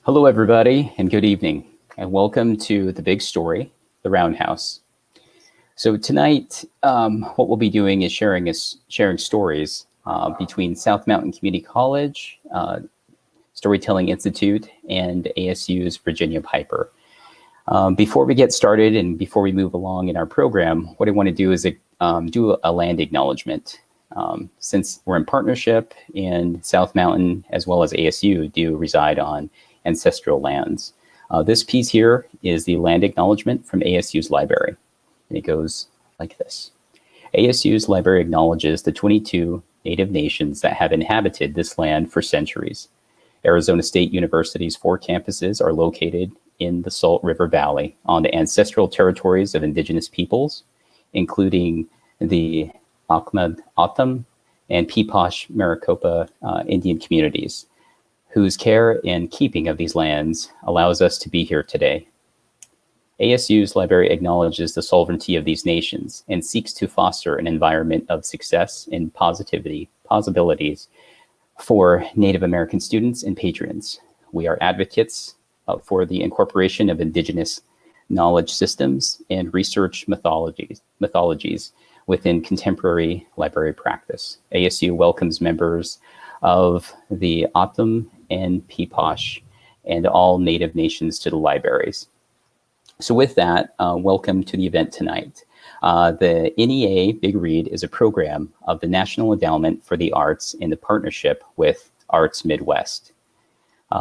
Hello, everybody, and good evening, and welcome to The Big Story, The Roundhouse. So tonight, what we'll be doing is sharing stories between South Mountain Community College, Storytelling Institute, and ASU's Virginia Piper. Before we get started and before we move along in our program, what I want to do is do a land acknowledgement. Since we're in partnership and South Mountain as well as ASU do reside on ancestral lands. This piece here is the land acknowledgement from ASU's library. And it goes like this. ASU's library acknowledges the 22 Native nations that have inhabited this land for centuries. Arizona State University's 4 campuses are located in the Salt River Valley on the ancestral territories of indigenous peoples, including the Akhmad-Atam and Peeposh Maricopa Indian communities, whose care and keeping of these lands allows us to be here today. ASU's library acknowledges the sovereignty of these nations and seeks to foster an environment of success and possibilities for Native American students and patrons. We are advocates for the incorporation of indigenous knowledge systems and research methodologies within contemporary library practice. ASU welcomes members of the Atum and Peeposh and all Native nations to the libraries. So with that, welcome to the event tonight. The NEA Big Read is a program of the National Endowment for the Arts in the partnership with Arts Midwest.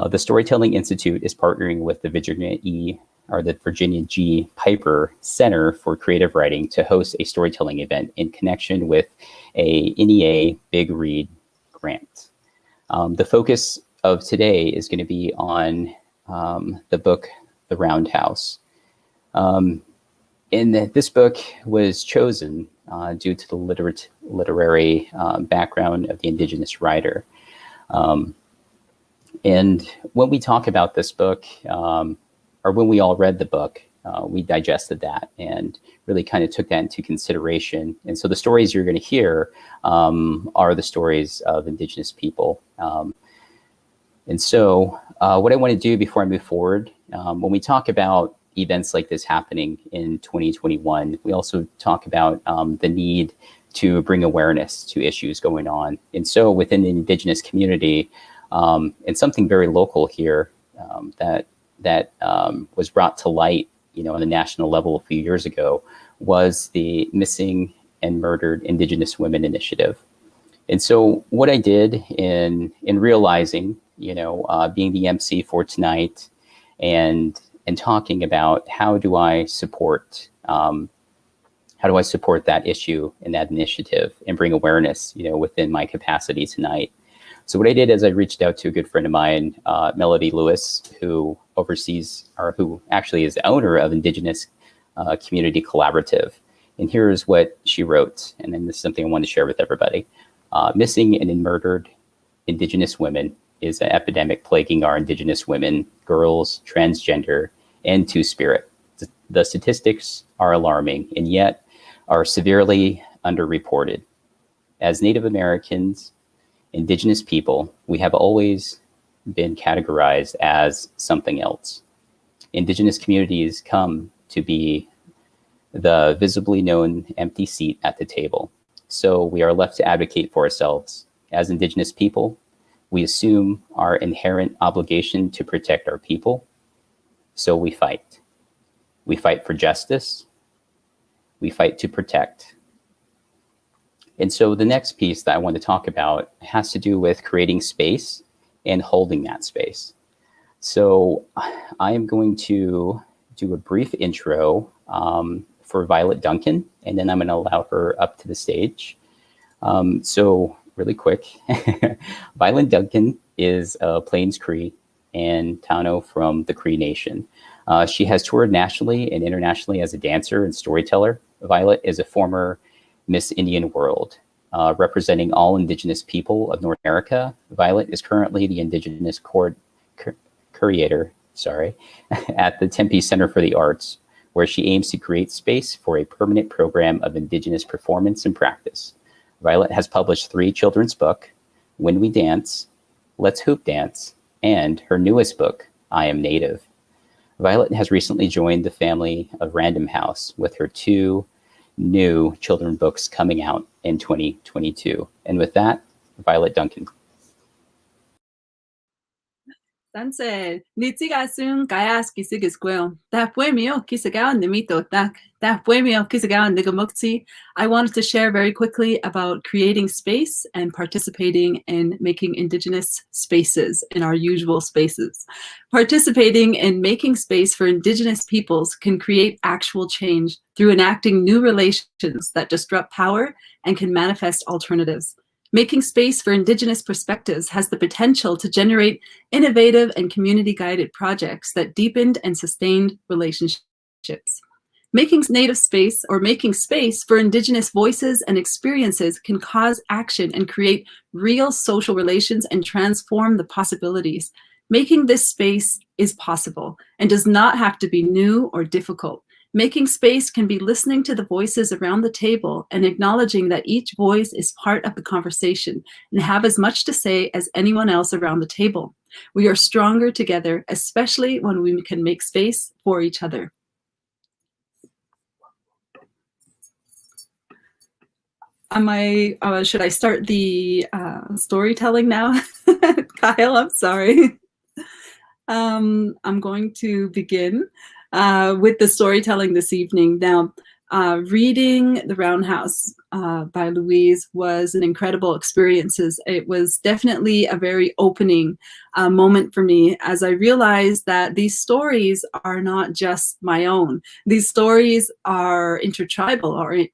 The Storytelling Institute is partnering with the Virginia G. Piper Center for Creative Writing to host a storytelling event in connection with a NEA Big Read grant. The focus of today is going to be on the book, The Roundhouse. And this book was chosen due to the literary background of the Indigenous writer. And when we talk about this book, or when we all read the book, we digested that and really kind of took that into consideration. And so the stories you're going to hear are the stories of Indigenous people. And so what I want to do before I move forward, when we talk about events like this happening in 2021, we also talk about the need to bring awareness to issues going on. And so within the Indigenous community, and something very local here that was brought to light, on a national level a few years ago, was the Missing and Murdered Indigenous Women Initiative. And so what I did in realizing, being the MC for tonight and talking about how do I support that issue and that initiative and bring awareness, within my capacity tonight. So what I did is I reached out to a good friend of mine, Melody Lewis, who who actually is the owner of Indigenous Community Collaborative. And here's what she wrote. And then this is something I want to share with everybody. Missing and murdered Indigenous women is an epidemic plaguing our Indigenous women, girls, transgender, and Two-Spirit. The statistics are alarming and yet are severely underreported. As Native Americans, Indigenous people, we have always been categorized as something else. Indigenous communities come to be the visibly known empty seat at the table. So we are left to advocate for ourselves. As Indigenous people, we assume our inherent obligation to protect our people. So we fight. We fight for justice. We fight to protect. And so the next piece that I want to talk about has to do with creating space and holding that space. So I am going to do a brief intro for Violet Duncan, and then I'm going to allow her up to the stage. So really quick, Violet Duncan is a Plains Cree and Tano from the Cree Nation. She has toured nationally and internationally as a dancer and storyteller. Violet is a former Miss Indian World. Representing all Indigenous people of North America, Violet is currently the Indigenous curator at the Tempe Center for the Arts, where she aims to create space for a permanent program of Indigenous performance and practice. Violet has published 3 children's books, When We Dance, Let's Hoop Dance, and her newest book, I Am Native. Violet has recently joined the family of Random House with her 2 new children books coming out in 2022. And with that, Violet Duncan. Entonces, nitzigasun kayas kisigis that poemio kisagawan nimito that poemio kisagawan nigamukti. I wanted to share very quickly about creating space and participating in making Indigenous spaces in our usual spaces. Participating in making space for Indigenous peoples can create actual change through enacting new relations that disrupt power and can manifest alternatives. Making space for Indigenous perspectives has the potential to generate innovative and community-guided projects that deepened and sustained relationships. Making native space or making space for Indigenous voices and experiences can cause action and create real social relations and transform the possibilities. Making this space is possible and does not have to be new or difficult. Making space can be listening to the voices around the table and acknowledging that each voice is part of the conversation and have as much to say as anyone else around the table. We are stronger together, especially when we can make space for each other. Should I start the storytelling now? Kyle, I'm sorry. I'm going to begin with the storytelling this evening. Now, reading The Roundhouse by Louise was an incredible experience. It was definitely a very opening moment for me as I realized that these stories are not just my own. These stories are intertribal or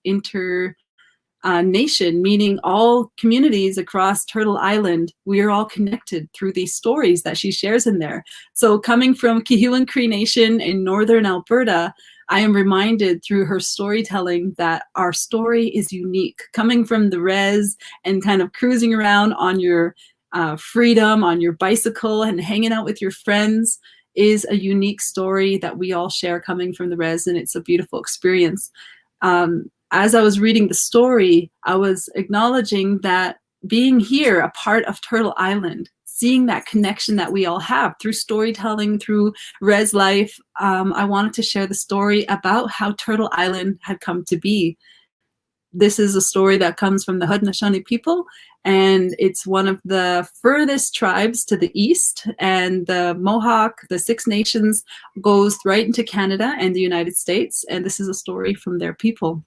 nation, meaning all communities across Turtle Island. We are all connected through these stories that she shares in there. So coming from Kihiwan Cree Nation in northern Alberta, I am reminded through her storytelling that our story is unique. Coming from the res and kind of cruising around on your freedom, on your bicycle and hanging out with your friends is a unique story that we all share coming from the res, and it's a beautiful experience. As I was reading the story, I was acknowledging that being here, a part of Turtle Island, seeing that connection that we all have through storytelling, through res life, I wanted to share the story about how Turtle Island had come to be. This is a story that comes from the Haudenosaunee people, and it's one of the furthest tribes to the east, and the Mohawk, the Six Nations, goes right into Canada and the United States, and this is a story from their people.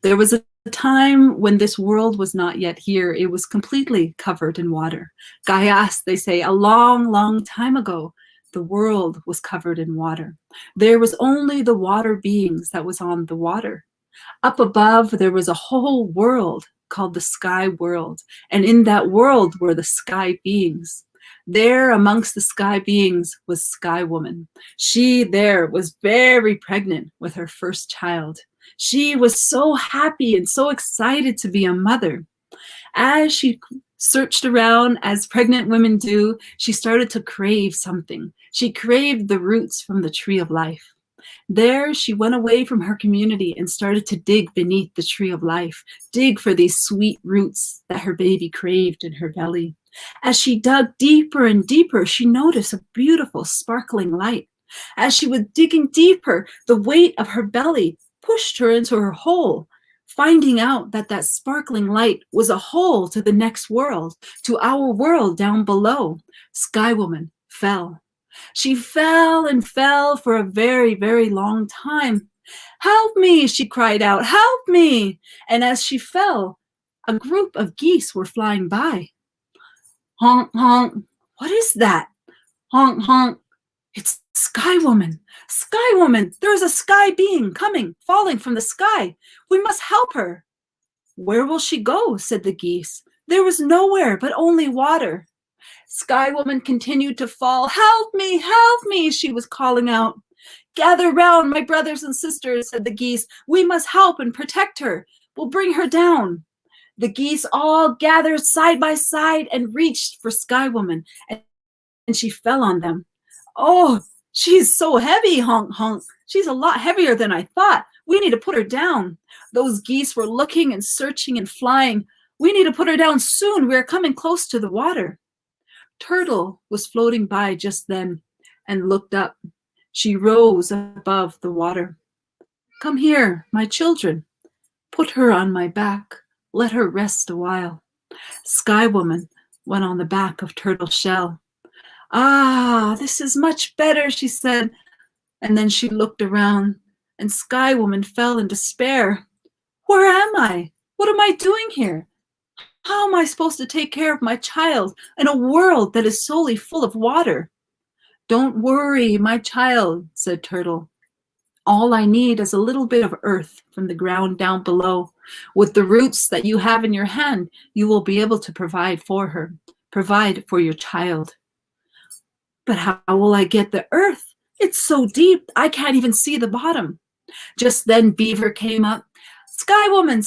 There was a time when this world was not yet here. It was completely covered in water. Gaias, they say, a long, long time ago, the world was covered in water. There was only the water beings that was on the water. Up above, there was a whole world called the sky world. And in that world were the sky beings. There amongst the sky beings was Sky Woman. She there was very pregnant with her first child. She was so happy and so excited to be a mother. As she searched around, as pregnant women do, she started to crave something. She craved the roots from the tree of life. There, she went away from her community and started to dig beneath the tree of life, dig for these sweet roots that her baby craved in her belly. As she dug deeper and deeper, she noticed a beautiful sparkling light. As she was digging deeper, the weight of her belly pushed her into her hole, finding out that that sparkling light was a hole to the next world, to our world down below. Sky Woman fell. She fell and fell for a very, very long time. "Help me," she cried out, "help me." And as she fell, a group of geese were flying by. Honk, honk. What is that? Honk, honk. It's Sky Woman. Sky Woman, there is a sky being coming, falling from the sky. We must help her. "Where will she go?" said the geese. There was nowhere but only water. Sky Woman continued to fall. "Help me," she was calling out. "Gather round, my brothers and sisters," said the geese. "We must help and protect her. We'll bring her down." The geese all gathered side by side and reached for Sky Woman, and she fell on them. "Oh, she's so heavy," honk, honk. "She's a lot heavier than I thought. We need to put her down." Those geese were looking and searching and flying. "We need to put her down soon. We are coming close to the water." Turtle was floating by just then. and looked up. She rose above the water. Come here, my children. Put her on my back. Let her rest a while. Sky Woman went on the back of Turtle Shell. Ah, this is much better, she said. And then she looked around, and Sky Woman fell in despair. Where am I? What am I doing here? How am I supposed to take care of my child in a world that is solely full of water? Don't worry, my child, said Turtle. All I need is a little bit of earth from the ground down below. With the roots that you have in your hand, you will be able to provide for her, provide for your child. But how will I get the earth? It's so deep, I can't even see the bottom. Just then Beaver came up. Sky Woman,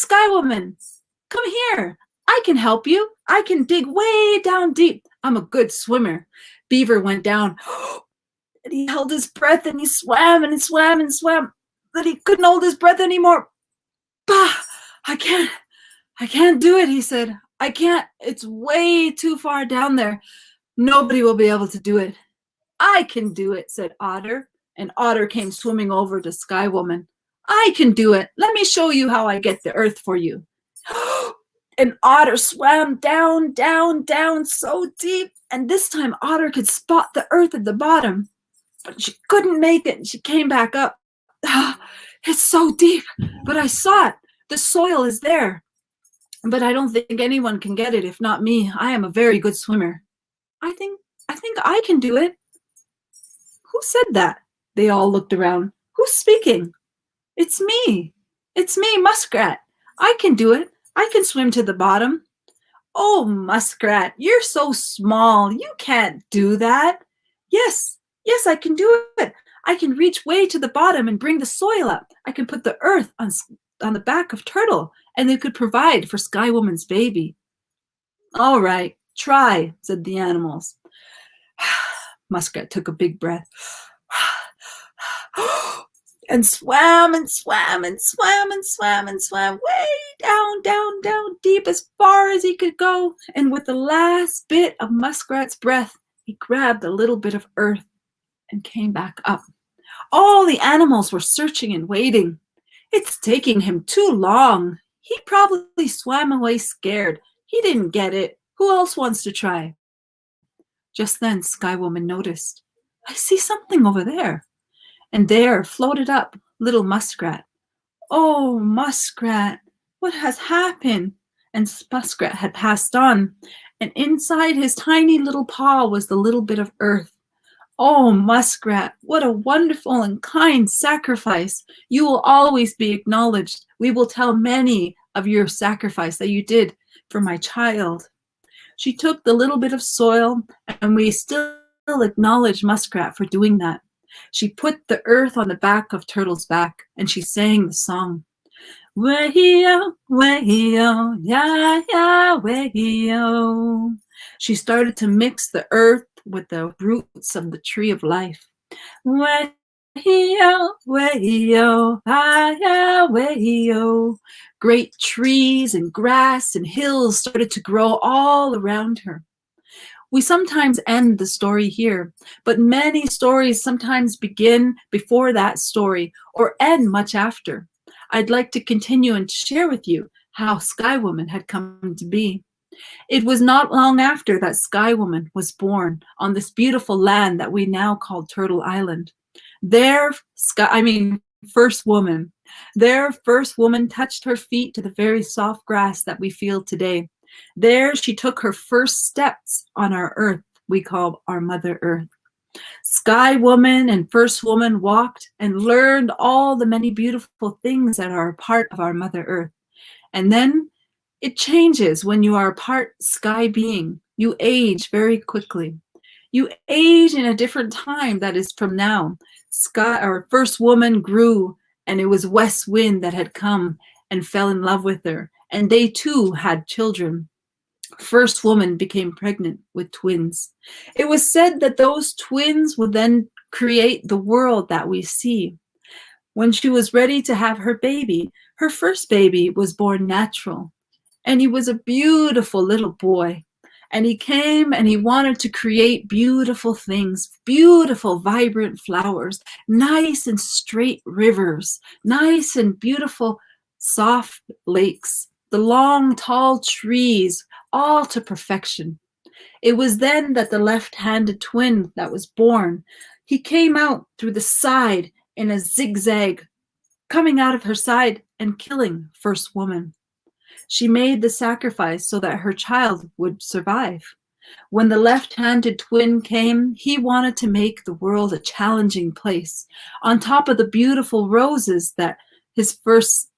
come here. I can help you. I can dig way down deep. I'm a good swimmer. Beaver went down. And he held his breath and he swam and swam and swam. Then he couldn't hold his breath anymore. Bah! I can't do it, he said. I can't. It's way too far down there. Nobody will be able to do it. I can do it, said Otter. And Otter came swimming over to Sky Woman. I can do it. Let me show you how I get the earth for you. And Otter swam down, down, down so deep. And this time Otter could spot the earth at the bottom. But she couldn't make it. She came back up. It's so deep. But I saw it. The soil is there. But I don't think anyone can get it if not me. I am a very good swimmer. I think I can do it. Who said that? They all looked around. Who's speaking? It's me. It's me, Muskrat. I can do it. I can swim to the bottom. Oh, Muskrat, you're so small. You can't do that. Yes, I can do it. I can reach way to the bottom and bring the soil up. I can put the earth on the back of Turtle, and they could provide for Sky Woman's baby. All right, try, said the animals. Muskrat took a big breath and swam and swam and swam and swam and swam way down, down, down deep as far as he could go. And with the last bit of Muskrat's breath, he grabbed a little bit of earth and came back up. All the animals were searching and waiting. It's taking him too long. He probably swam away scared. He didn't get it. Who else wants to try? Just then Sky Woman noticed, I see something over there. And there floated up little Muskrat. Oh, Muskrat, what has happened? And Muskrat had passed on, and inside his tiny little paw was the little bit of earth. Oh, Muskrat, what a wonderful and kind sacrifice. You will always be acknowledged. We will tell many of your sacrifice that you did for my child. She took the little bit of soil, and we still acknowledge Muskrat for doing that. She put the earth on the back of Turtle's back, and she sang the song. Way-yo, way-yo, ya-ya, way-yo. She started to mix the earth with the roots of the tree of life. Way-yo, way-yo, ya-ya, way-yo. Great trees and grass and hills started to grow all around her. We sometimes end the story here, but many stories sometimes begin before that story or end much after. I'd like to continue and share with you how Sky Woman had come to be. It was not long after that Sky Woman was born on this beautiful land that we now call Turtle Island. First woman. Their first woman touched her feet to the very soft grass that we feel today. There she took her first steps on our earth we call our Mother Earth. Sky Woman and First Woman walked and learned all the many beautiful things that are a part of our Mother Earth. And then it changes when you are a part sky being. You age very quickly. You age in a different time that is from now. First Woman grew, and it was West Wind that had come and fell in love with her. And they too had children. First Woman became pregnant with twins. It was said that those twins would then create the world that we see. When she was ready to have her baby, her first baby was born natural. And he was a beautiful little boy. And he came and he wanted to create beautiful things, beautiful, vibrant flowers, nice and straight rivers, nice and beautiful, soft lakes, the long, tall trees, all to perfection. It was then that the left-handed twin that was born, he came out through the side in a zigzag, coming out of her side and killing first woman. She made the sacrifice so that her child would survive. When the left-handed twin came, he wanted to make the world a challenging place. On top of the beautiful roses that his first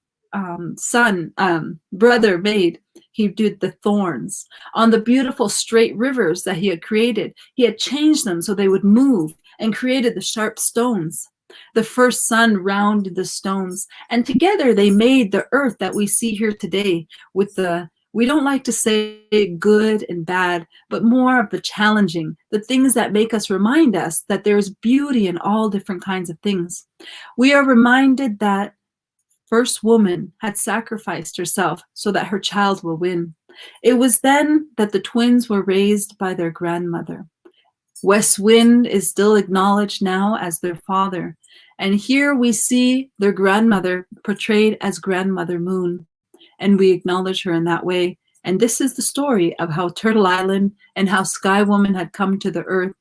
brother made, he did the thorns. On the beautiful straight rivers that he had created, he had changed them so they would move and created the sharp stones. The first son rounded the stones, and together they made the earth that we see here today with the, we don't like to say good and bad, but more of the challenging, the things that make us remind us that there's beauty in all different kinds of things. We are reminded that first woman had sacrificed herself so that her child will win. It was then that the twins were raised by their grandmother. West Wind is still acknowledged now as their father. And here we see their grandmother portrayed as Grandmother Moon. And we acknowledge her in that way. And this is the story of how Turtle Island and how Sky Woman had come to the earth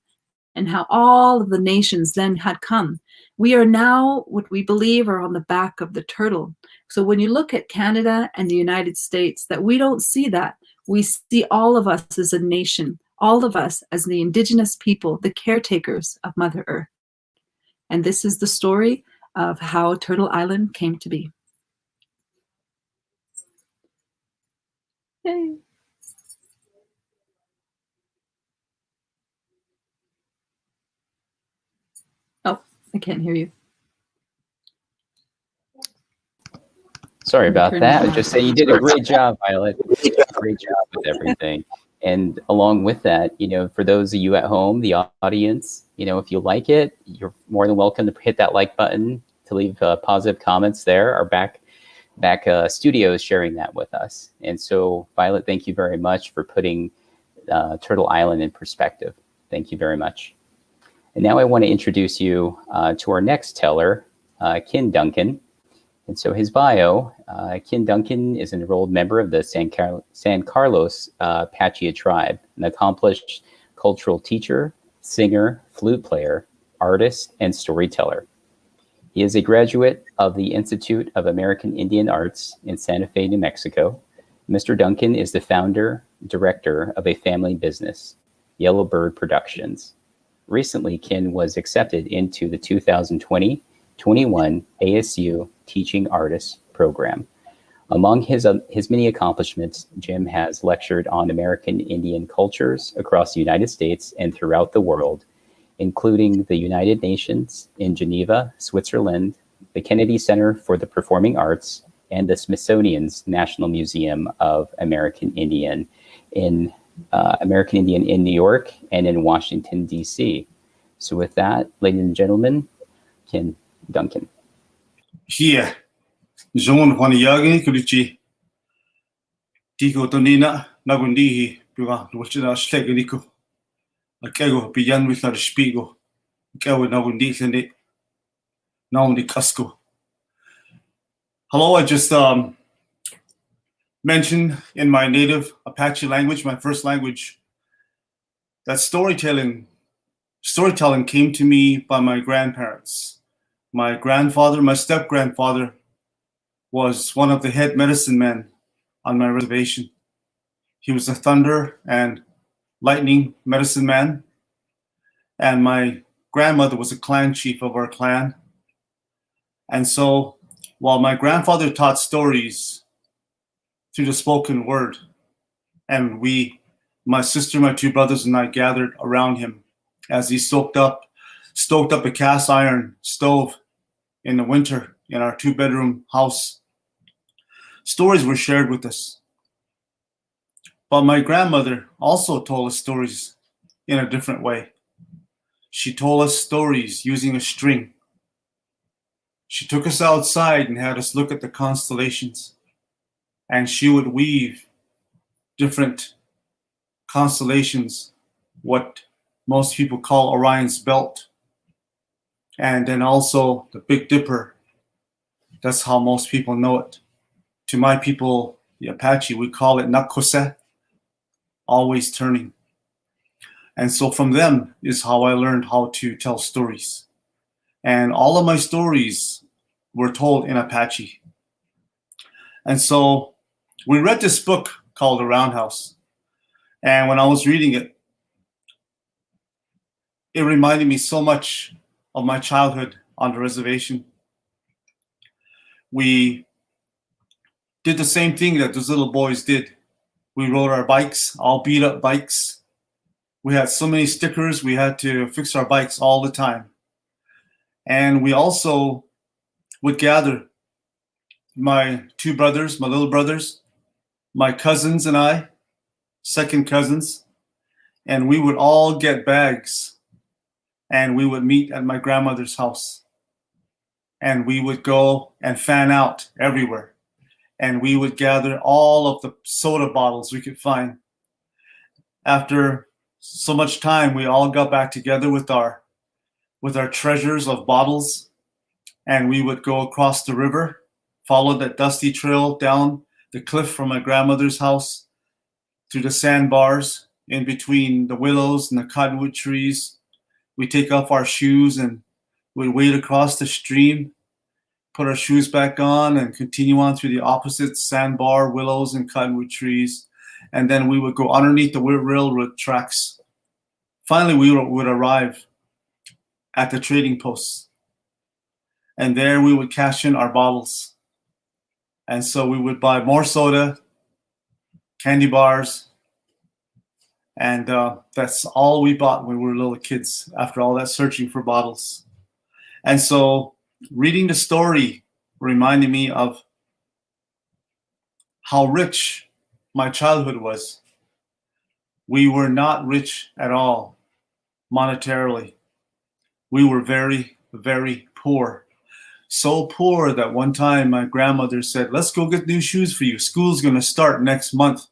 and how all of the nations then had come. We are now what we believe are on the back of the turtle. So when you look at Canada and the United States, that we don't see that. We see all of us as a nation, all of us as the indigenous people, the caretakers of Mother Earth. And this is the story of how Turtle Island came to be. Yay. Oh, I can't hear you. Sorry about that. I was just saying you did a great job, Violet. Great job with everything. And along with that, you know, for those of you at home, the audience, you know, if you like it, you're more than welcome to hit that like button, to leave positive comments there. Our back studio is sharing that with us. And so, Violet, thank you very much for putting Turtle Island in perspective. Thank you very much. And now I want to introduce you to our next teller, Kin Duncan. And so his bio, Kin Duncan is an enrolled member of the San Carlos Pachia tribe, an accomplished cultural teacher, singer, flute player, artist, and storyteller. He is a graduate of the Institute of American Indian Arts in Santa Fe, New Mexico. Mr. Duncan is the founder, director of a family business, Yellowbird Productions. Recently, Kin was accepted into the 2020-21 ASU Teaching Artists Program. Among his many accomplishments, Jim has lectured on American Indian cultures across the United States and throughout the world, including the United Nations in Geneva, Switzerland, the Kennedy Center for the Performing Arts, and the Smithsonian's National Museum of American Indian in New York and in Washington, D.C. So with that, ladies and gentlemen, Kin Duncan. Here, Zon Juaniyagi Kulichi, Tiko Tonina, Nagundihi, Pua, Wachina Stegenico, a kego, Piyan with our Spigo, Kawa Nagundi, and it now the Casco. Hello, I just mentioned in my native Apache language, my first language, that storytelling came to me by my grandparents. My grandfather, my step-grandfather, was one of the head medicine men on my reservation. He was a thunder and lightning medicine man. And my grandmother was a clan chief of our clan. And so while my grandfather taught stories through the spoken word, and we, my sister, my two brothers, and I gathered around him as he stoked up a cast iron stove in the winter in our 2-bedroom house. Stories were shared with us. But my grandmother also told us stories in a different way. She told us stories using a string. She took us outside and had us look at the constellations. And she would weave different constellations, what most people call Orion's Belt, and then also the Big Dipper. That's how most people know it. To my people, the Apache, we call it Nakose, always turning. And so from them is how I learned how to tell stories. And all of my stories were told in Apache. And so we read this book called The Roundhouse. And when I was reading it, it reminded me so much of my childhood on the reservation. We did the same thing that those little boys did. We rode our bikes, all beat up bikes. We had so many stickers, we had to fix our bikes all the time. And we also would gather, my two brothers, my little brothers, my cousins and I, second cousins, and we would all get bags and we would meet at my grandmother's house. And we would go and fan out everywhere. And we would gather all of the soda bottles we could find. After so much time, we all got back together with our treasures of bottles, and we would go across the river, follow that dusty trail down the cliff from my grandmother's house, through the sandbars, in between the willows and the cottonwood trees. We take off our shoes and we'd wade across the stream, put our shoes back on, and continue on through the opposite sandbar, willows, and cottonwood trees. And then we would go underneath the railroad tracks. Finally, we would arrive at the trading posts. And there we would cash in our bottles. And so we would buy more soda, candy bars, and that's all we bought when we were little kids after all that searching for bottles. And so reading the story reminded me of how rich my childhood was. We were not rich at all monetarily. We were very, very poor. So poor that one time my grandmother said, "Let's go get new shoes for you. School's going to start next month."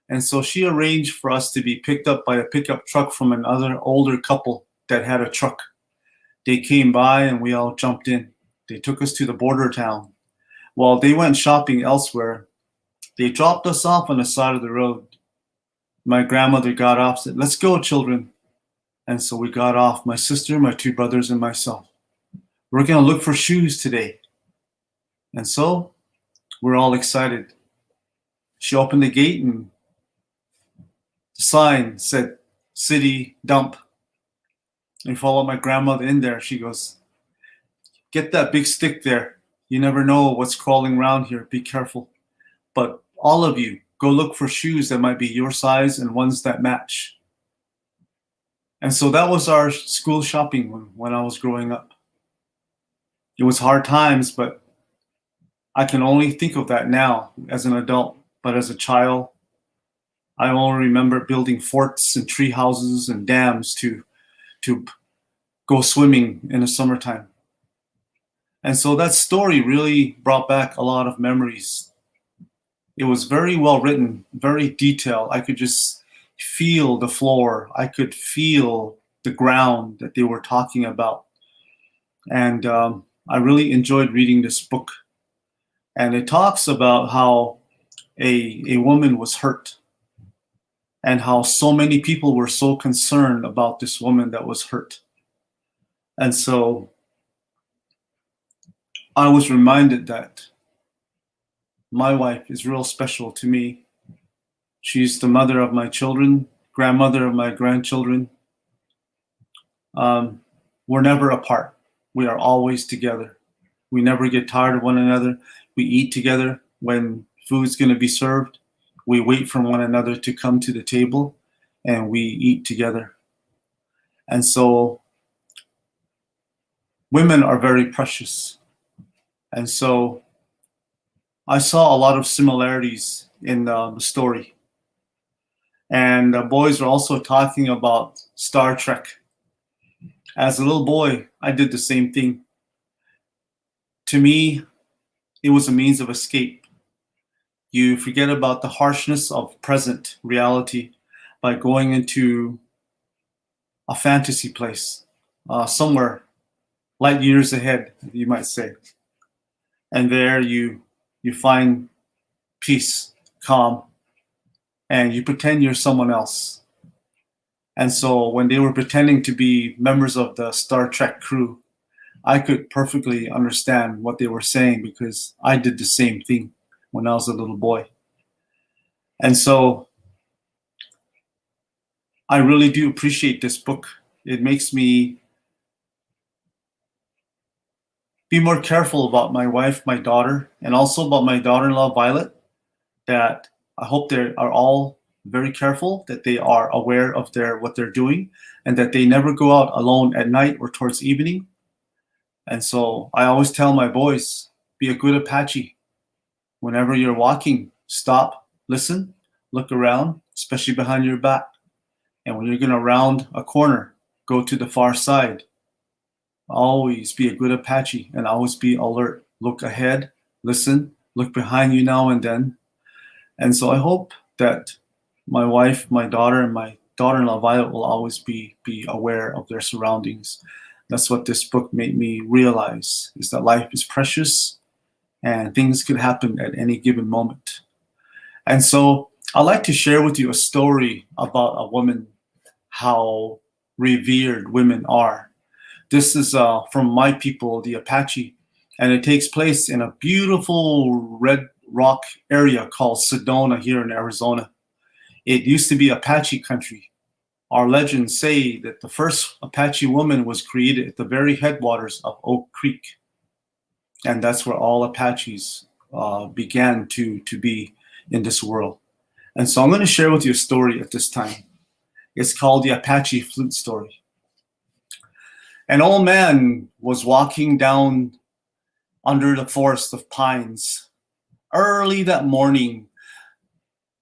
And so she arranged for us to be picked up by a pickup truck from another older couple that had a truck. They came by and we all jumped in. They took us to the border town. While they went shopping elsewhere, they dropped us off on the side of the road. My grandmother got off, said, "Let's go, children." And so we got off, my sister, my two brothers, and myself. We're going to look for shoes today. And so we're all excited. She opened the gate and the sign said, "City Dump." And followed my grandmother in there. She goes, "Get that big stick there. You never know what's crawling around here. Be careful. But all of you, go look for shoes that might be your size and ones that match." And so that was our school shopping when I was growing up. It was hard times, but I can only think of that now as an adult. But as a child, I only remember building forts and tree houses and dams to go swimming in the summertime. And so that story really brought back a lot of memories. It was very well written, very detailed. I could just feel the floor. I could feel the ground that they were talking about. And I really enjoyed reading this book. And it talks about how a woman was hurt and how so many people were so concerned about this woman that was hurt. And so I was reminded that my wife is real special to me. She's the mother of my children, grandmother of my grandchildren. We're never apart. We are always together. We never get tired of one another. We eat together. When food's going to be served, we wait for one another to come to the table and we eat together. And so women are very precious. And so I saw a lot of similarities in the story. And the boys were also talking about Star Trek. As a little boy, I did the same thing. To me, it was a means of escape. You forget about the harshness of present reality by going into a fantasy place, somewhere light years ahead, you might say. And there you find peace, calm, and you pretend you're someone else. And so when they were pretending to be members of the Star Trek crew, I could perfectly understand what they were saying because I did the same thing when I was a little boy. And so I really do appreciate this book. It makes me be more careful about my wife, my daughter, and also about my daughter-in-law, Violet, that I hope they are all very careful, that they are aware of what they're doing, and that they never go out alone at night or towards evening. And so I always tell my boys, be a good Apache. Whenever you're walking, stop, listen, look around, especially behind your back. And when you're going to round a corner, go to the far side. Always be a good Apache and always be alert. Look ahead, listen, look behind you now and then. And so I hope that my wife, my daughter, and my daughter-in-law Violet will always be aware of their surroundings. That's what this book made me realize, is that life is precious and things could happen at any given moment. And so I'd like to share with you a story about a woman, how revered women are. This is from my people, the Apache, and it takes place in a beautiful red rock area called Sedona here in Arizona. It used to be Apache country. Our legends say that the first Apache woman was created at the very headwaters of Oak Creek. And that's where all Apaches began to be in this world. And so I'm going to share with you a story at this time. It's called the Apache Flute Story. An old man was walking down under the forest of pines. Early that morning,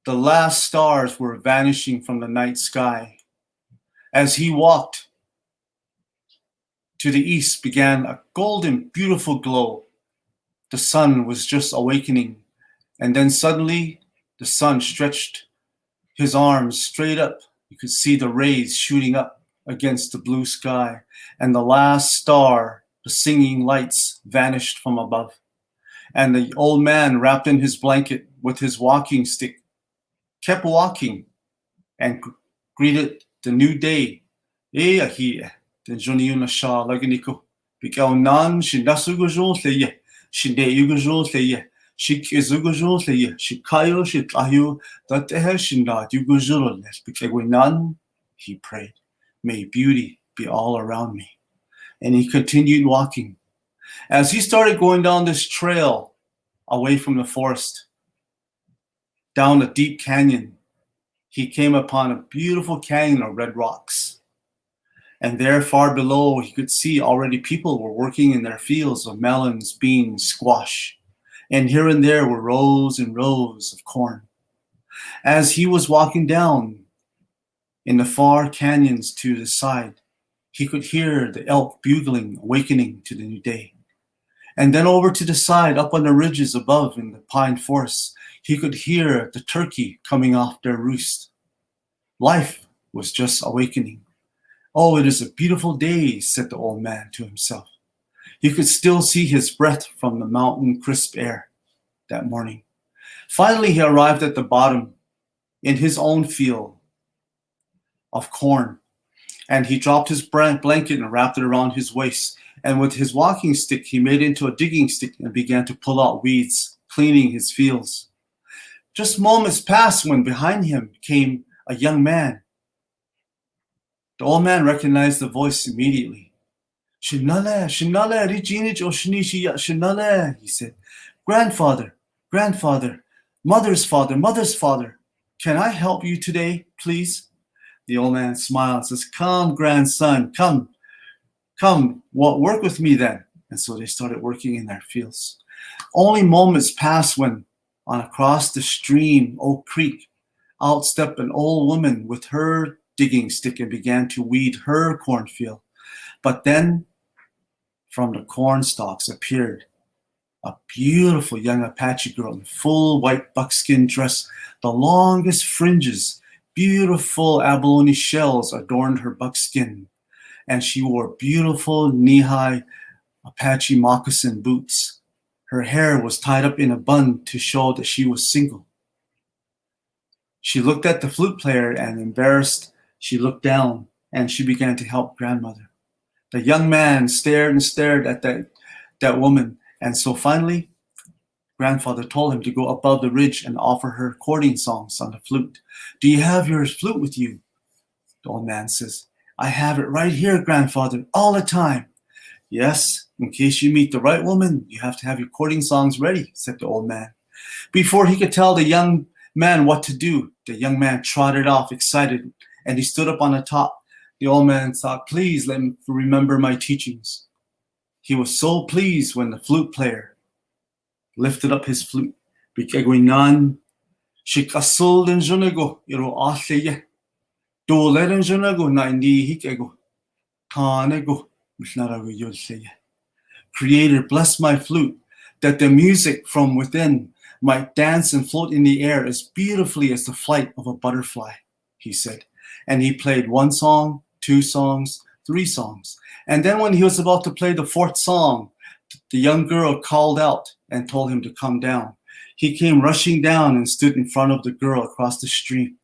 the last stars were vanishing from the night sky. As he walked, to the east began a golden, beautiful glow. The sun was just awakening, and then suddenly the sun stretched his arms straight up. You could see the rays shooting up against the blue sky, and the last star, the singing lights, vanished from above. And the old man, wrapped in his blanket with his walking stick, kept walking and greeted the new day. He prayed, may beauty be all around me. And he continued walking. As he started going down this trail away from the forest, down a deep canyon, he came upon a beautiful canyon of red rocks. And there far below, he could see already people were working in their fields of melons, beans, squash. And here and there were rows and rows of corn. As he was walking down in the far canyons to the side, he could hear the elk bugling, awakening to the new day. And then over to the side, up on the ridges above in the pine forests, he could hear the turkey coming off their roost. Life was just awakening. Oh, it is a beautiful day, said the old man to himself. He could still see his breath from the mountain crisp air that morning. Finally, he arrived at the bottom in his own field of corn, and he dropped his blanket and wrapped it around his waist. And with his walking stick, he made it into a digging stick and began to pull out weeds, cleaning his fields. Just moments passed when behind him came a young man. The old man recognized the voice immediately. Shinale, Shinale, Rijinich Oshnishiya, Shinale, he said. Grandfather, mother's father, can I help you today, please? The old man smiled and says, come, grandson, come, work with me then. And so they started working in their fields. Only moments passed when, across the stream, Oak Creek, out stepped an old woman with her digging stick and began to weed her cornfield. But then, from the corn stalks appeared a beautiful young Apache girl in full white buckskin dress, the longest fringes Beautiful abalone shells adorned her buckskin, and she wore beautiful knee-high Apache moccasin boots. Her hair was tied up in a bun to show that she was single. She looked at the flute player and, embarrassed, she looked down and she began to help grandmother. The young man stared and stared at that woman, and so finally, grandfather told him to go above the ridge and offer her courting songs on the flute. Do you have your flute with you? The old man says, I have it right here, grandfather, all the time. Yes, in case you meet the right woman, you have to have your courting songs ready, said the old man. Before he could tell the young man what to do, the young man trotted off excited, and he stood up on the top. The old man thought, please let me remember my teachings. He was so pleased when the flute player lifted up his flute. Bikegwinan, shikasul den junego, iro ahleye. Doleren junego na indi hikego. Tanego, mishnarago yolseye. Creator, bless my flute, that the music from within might dance and float in the air as beautifully as the flight of a butterfly, he said. And he played 1 song, 2 songs, 3 songs. And then when he was about to play the 4th song, the young girl called out and told him to come down. He came rushing down and stood in front of the girl across the street.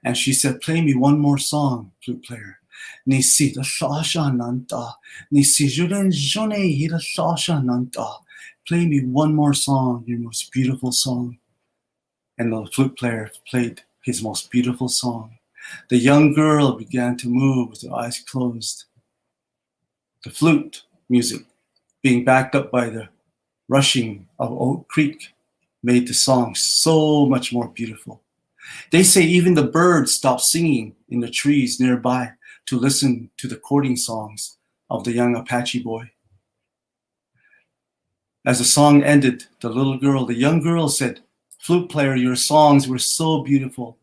And she said, play me 1 more song, flute player. Nisi the Sasha Nanta, Nisi Juden Jone Hida Sasha Nanta. Play me 1 more song, your most beautiful song. And the flute player played his most beautiful song. The young girl began to move with her eyes closed. The flute music, being backed up by the rushing of Oak Creek, made the song so much more beautiful. They say even the birds stopped singing in the trees nearby to listen to the courting songs of the young Apache boy. As the song ended, the young girl said, flute player, your songs were so beautiful.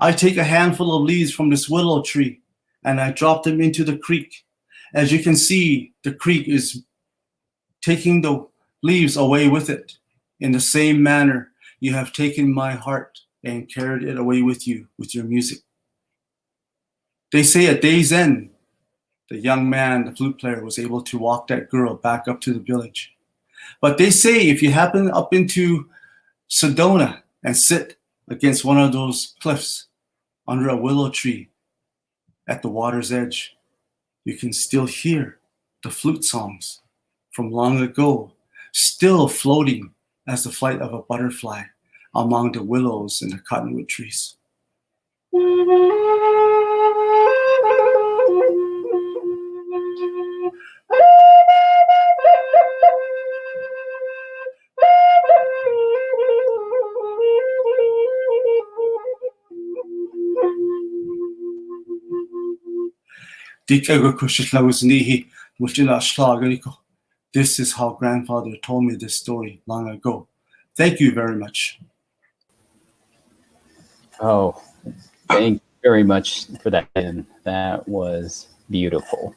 I take a handful of leaves from this willow tree and I drop them into the creek. As you can see, the creek is taking the leaves away with it. In the same manner, you have taken my heart and carried it away with you with your music. They say at day's end, the young man, the flute player, was able to walk that girl back up to the village. But they say if you happen up into Sedona and sit against one of those cliffs under a willow tree at the water's edge, you can still hear the flute songs from long ago, still floating as the flight of a butterfly among the willows and the cottonwood trees. This is how grandfather told me this story long ago. Thank you very much. Oh, thank you very much for that. And that was beautiful.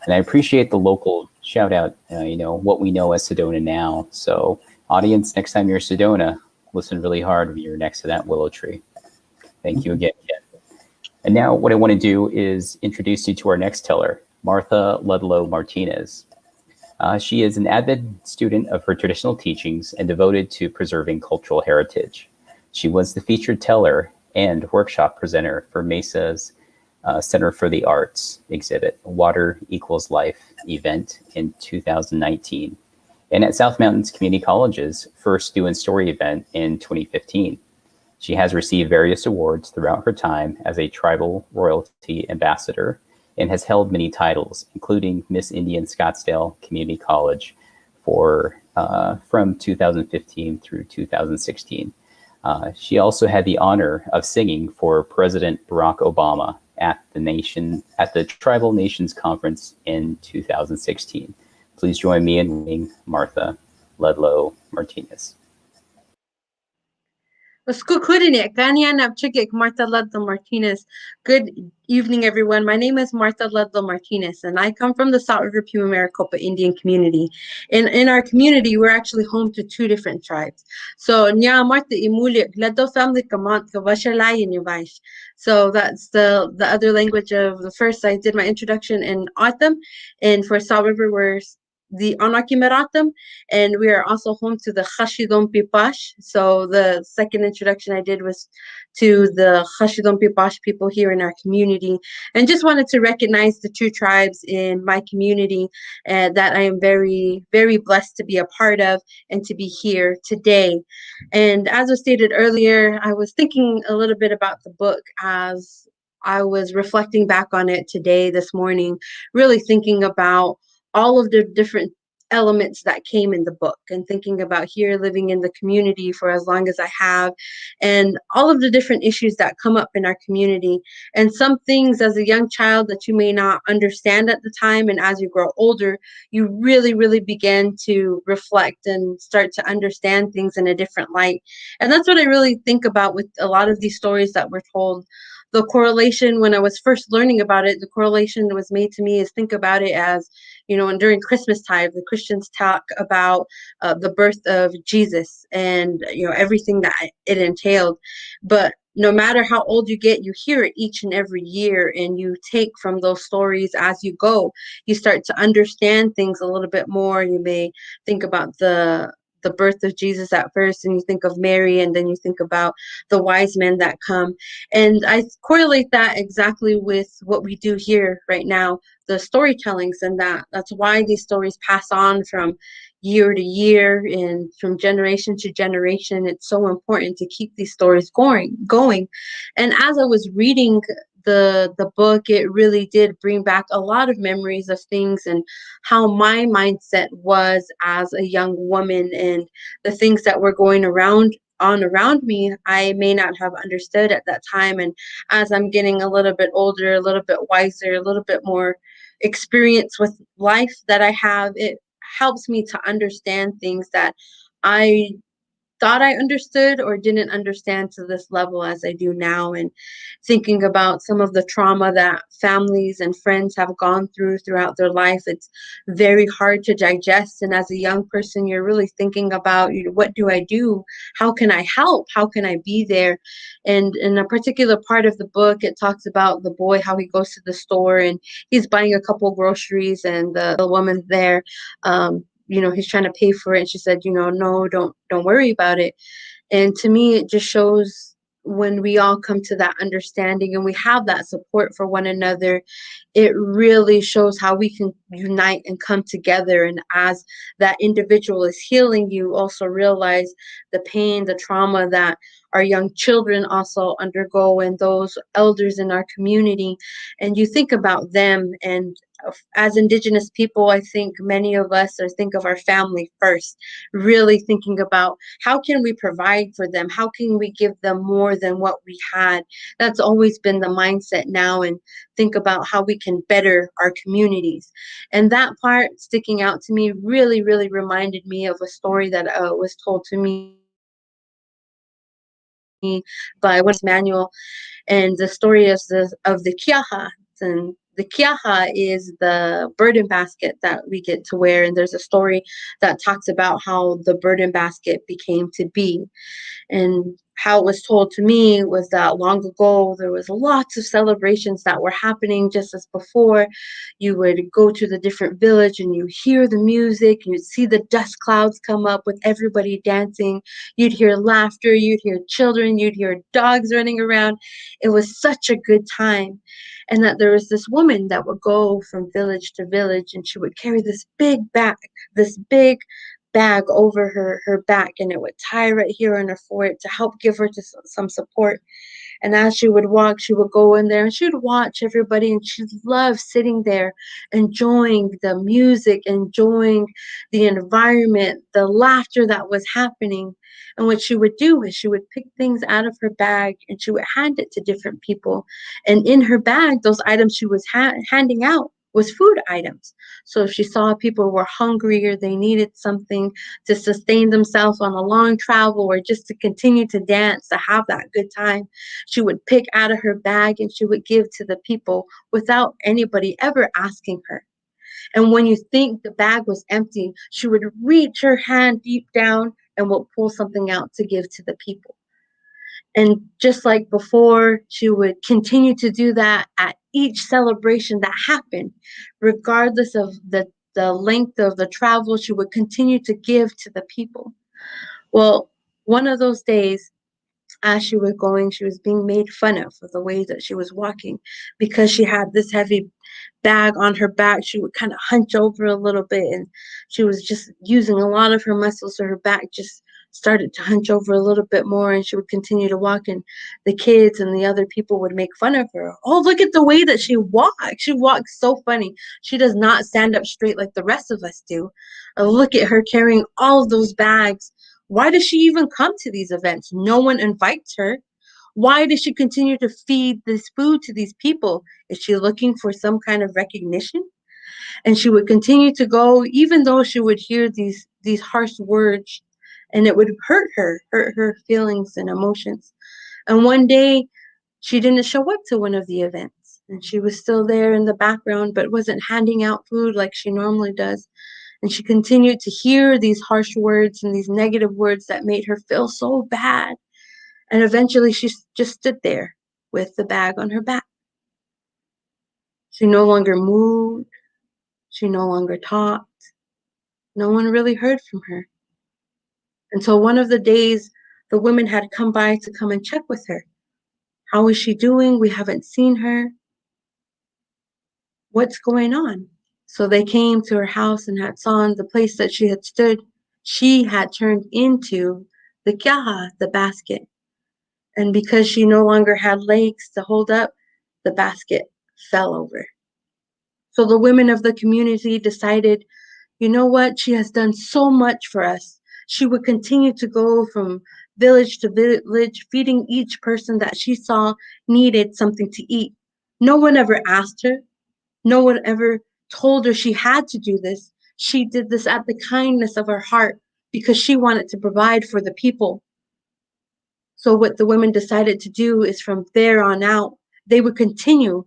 And I appreciate the local shout out, what we know as Sedona now. So audience, next time you're in Sedona, listen really hard when you're next to that willow tree. Thank you again, Ken. And now what I want to do is introduce you to our next teller, Martha Ludlow Martinez. She is an avid student of her traditional teachings and devoted to preserving cultural heritage. She was the featured teller and workshop presenter for Mesa's Center for the Arts exhibit, Water Equals Life event in 2019, and at South Mountains Community College's first Do and Story event in 2015. She has received various awards throughout her time as a tribal royalty ambassador and has held many titles, including Miss Indian Scottsdale Community College from 2015 through 2016. She also had the honor of singing for President Barack Obama at the Tribal Nations Conference in 2016. Please join me in welcoming Martha Ludlow Martinez. Martha Ludlow Martinez. Good evening, everyone. My name is Martha Ludlow Martinez, and I come from the Salt River Pima Maricopa Indian community. In our community, we're actually home to two different tribes. So, Nya Martha Imulik, Ludlow family Kamant Kavashalayan Yavaish. So that's the other language of the first. I did my introduction in autumn, and for Salt River, we're the Anakimeratam, and we are also home to the Khashidon Pipash. So the second introduction I did was to the Khashidon Pipash people here in our community, and just wanted to recognize the two tribes in my community that I am very, very blessed to be a part of and to be here today. And as was stated earlier, I was thinking a little bit about the book as I was reflecting back on it today, this morning, really thinking about all of the different elements that came in the book, and thinking about here living in the community for as long as I have, and all of the different issues that come up in our community, and some things as a young child that you may not understand at the time, and as you grow older you really, really begin to reflect and start to understand things in a different light. And that's what I really think about with a lot of these stories that we're told. The correlation, when I was first learning about it, the correlation that was made to me is think about it as, and during Christmas time, the Christians talk about the birth of Jesus and, everything that it entailed. But no matter how old you get, you hear it each and every year, and you take from those stories as you go. You start to understand things a little bit more. You may think about the birth of Jesus at first, and you think of Mary, and then you think about the wise men that come. And I correlate that exactly with what we do here right now, the storytellings, and that's why these stories pass on from year to year and from generation to generation. It's so important to keep these stories going. And as I was reading the book, it really did bring back a lot of memories of things and how my mindset was as a young woman, and the things that were going around me I may not have understood at that time. And as I'm getting a little bit older, a little bit wiser, a little bit more experience with life that I have, it helps me to understand things that I thought I understood or didn't understand to this level as I do now. And thinking about some of the trauma that families and friends have gone throughout their life, it's very hard to digest. And as a young person, you're really thinking about, what do I do? How can I help? How can I be there? And in a particular part of the book, it talks about the boy, how he goes to the store and he's buying a couple groceries, and the woman there, he's trying to pay for it. And she said, no, don't worry about it. And to me, it just shows when we all come to that understanding and we have that support for one another, it really shows how we can unite and come together. And as that individual is healing, you also realize the pain, the trauma that our young children also undergo, and those elders in our community. And you think about them. And as Indigenous people, I think many of us think of our family first, really thinking about how can we provide for them? How can we give them more than what we had? That's always been the mindset now, and think about how we can better our communities. And that part sticking out to me really, really reminded me of a story that was told to me by one Manuel, and the story is of the kiaha. And the kiaha is the burden basket that we get to wear, and there's a story that talks about how the burden basket became to be. And how it was told to me was that long ago there was lots of celebrations that were happening just as before. You would go to the different village and you hear the music, you'd see the dust clouds come up with everybody dancing, you'd hear laughter, you'd hear children, you'd hear dogs running around. It was such a good time. And that there was this woman that would go from village to village, and she would carry this big bag over her back, and it would tie right here on her forehead to help give her just some support. And as she would walk, she would go in there and she would watch everybody, and she loved sitting there, enjoying the music, enjoying the environment, the laughter that was happening. And what she would do is she would pick things out of her bag and she would hand it to different people. And in her bag, those items she was handing out was food items. So if she saw people were hungry or they needed something to sustain themselves on a long travel or just to continue to dance, to have that good time, she would pick out of her bag and she would give to the people without anybody ever asking her. And when you think the bag was empty, she would reach her hand deep down and would pull something out to give to the people. And just like before, she would continue to do that at each celebration that happened, regardless of the length of the travel, she would continue to give to the people. Well, one of those days, as she was going, she was being made fun of for the way that she was walking because she had this heavy bag on her back. She would kind of hunch over a little bit and she was just using a lot of her muscles, so her back just started to hunch over a little bit more, and she would continue to walk, and the kids and the other people would make fun of her. Oh, look at the way that she walks. She walks so funny. She does not stand up straight like the rest of us do. Look at her carrying all of those bags. Why does she even come to these events? No one invites her. Why does she continue to feed this food to these people? Is she looking for some kind of recognition? And she would continue to go, even though she would hear these harsh words, and it would hurt her feelings and emotions. And one day, she didn't show up to one of the events, and she was still there in the background, but wasn't handing out food like she normally does. And she continued to hear these harsh words and these negative words that made her feel so bad. And eventually she just stood there with the bag on her back. She no longer moved. She no longer talked. No one really heard from her. Until one of the days, the women had come by to come and check with her. How is she doing? We haven't seen her. What's going on? So they came to her house and had saw the place that she had stood. She had turned into the kaha, the basket. And because she no longer had legs to hold up, the basket fell over. So the women of the community decided, you know what? She has done so much for us. She would continue to go from village to village, feeding each person that she saw needed something to eat. No one ever asked her. No one ever told her she had to do this. She did this at the kindness of her heart because she wanted to provide for the people. So what the women decided to do is from there on out, they would continue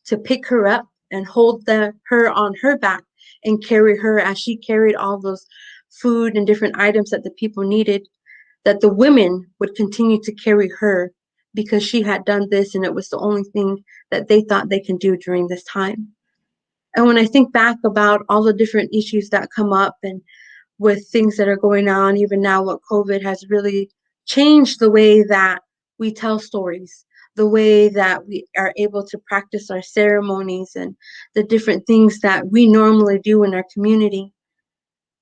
to pick her up and hold her on her back and carry her as she carried all those food and different items that the people needed, that the women would continue to carry her because she had done this and it was the only thing that they thought they can do during this time. And when I think back about all the different issues that come up and with things that are going on, even now what COVID has really changed the way that we tell stories, the way that we are able to practice our ceremonies and the different things that we normally do in our community.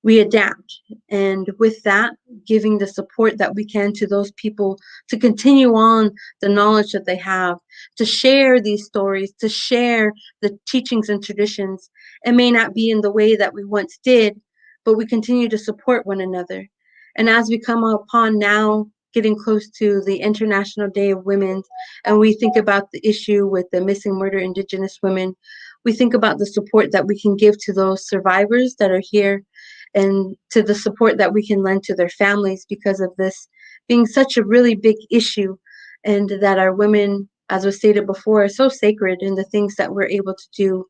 We adapt, and with that, giving the support that we can to those people to continue on the knowledge that they have, to share these stories, to share the teachings and traditions. It may not be in the way that we once did, but we continue to support one another. And as we come upon now, getting close to the International Day of Women, and we think about the issue with the missing murdered Indigenous women, we think about the support that we can give to those survivors that are here and to the support that we can lend to their families because of this being such a really big issue, and that our women, as was stated before, are so sacred in the things that we're able to do.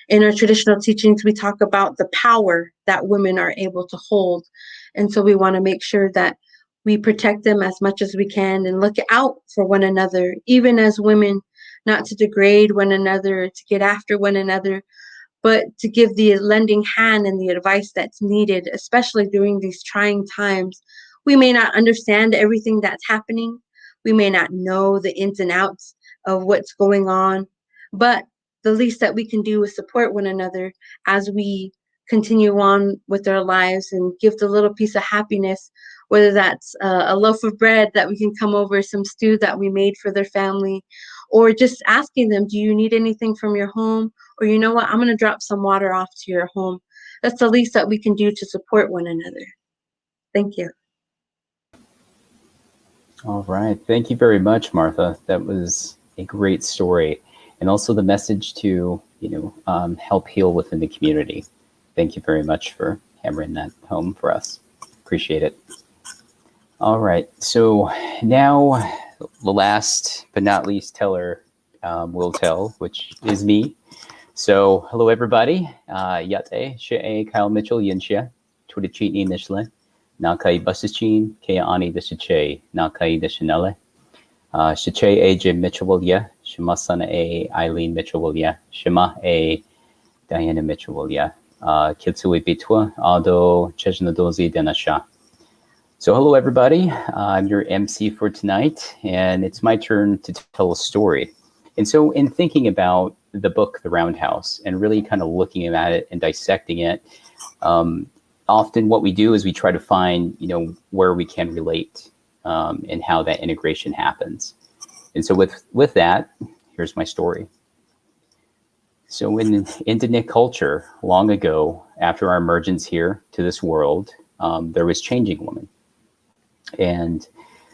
In our traditional teachings, we talk about the power that women are able to hold. And so we want to make sure that we protect them as much as we can and look out for one another, even as women, not to degrade one another, to get after one another, but to give the lending hand and the advice that's needed, especially during these trying times. We may not understand everything that's happening. We may not know the ins and outs of what's going on, but the least that we can do is support one another as we continue on with our lives and give the little piece of happiness, whether that's a loaf of bread that we can come over, some stew that we made for their family, or just asking them, do you need anything from your home? Or you know what, I'm going to drop some water off to your home. That's the least that we can do to support one another. Thank you. All right. Thank you very much, Martha. That was a great story. And also the message to help heal within the community. Thank you very much for hammering that home for us. Appreciate it. All right, so now the last but not least teller will tell, which is me. So hello everybody. Yate she Kyle Mitchell Yinshia, Twitchini Nishle, Nakai Basichin, Kaya Ani Deshiche, Nakai Deshinale, Shiche A Jim Mitchell ya, Shimasana A Eileen Mitchell ya, Shima A Diana Mitchell ya, Kitsui Bitwa, Ado Chejnadozi Denasha. So hello everybody, I'm your MC for tonight, and it's my turn to tell a story. And so in thinking about the book, The Roundhouse, and really kind of looking at it and dissecting it, often what we do is we try to find, where we can relate and how that integration happens. And so with that, here's my story. So in Indian culture, long ago, after our emergence here to this world, there was Changing Woman. And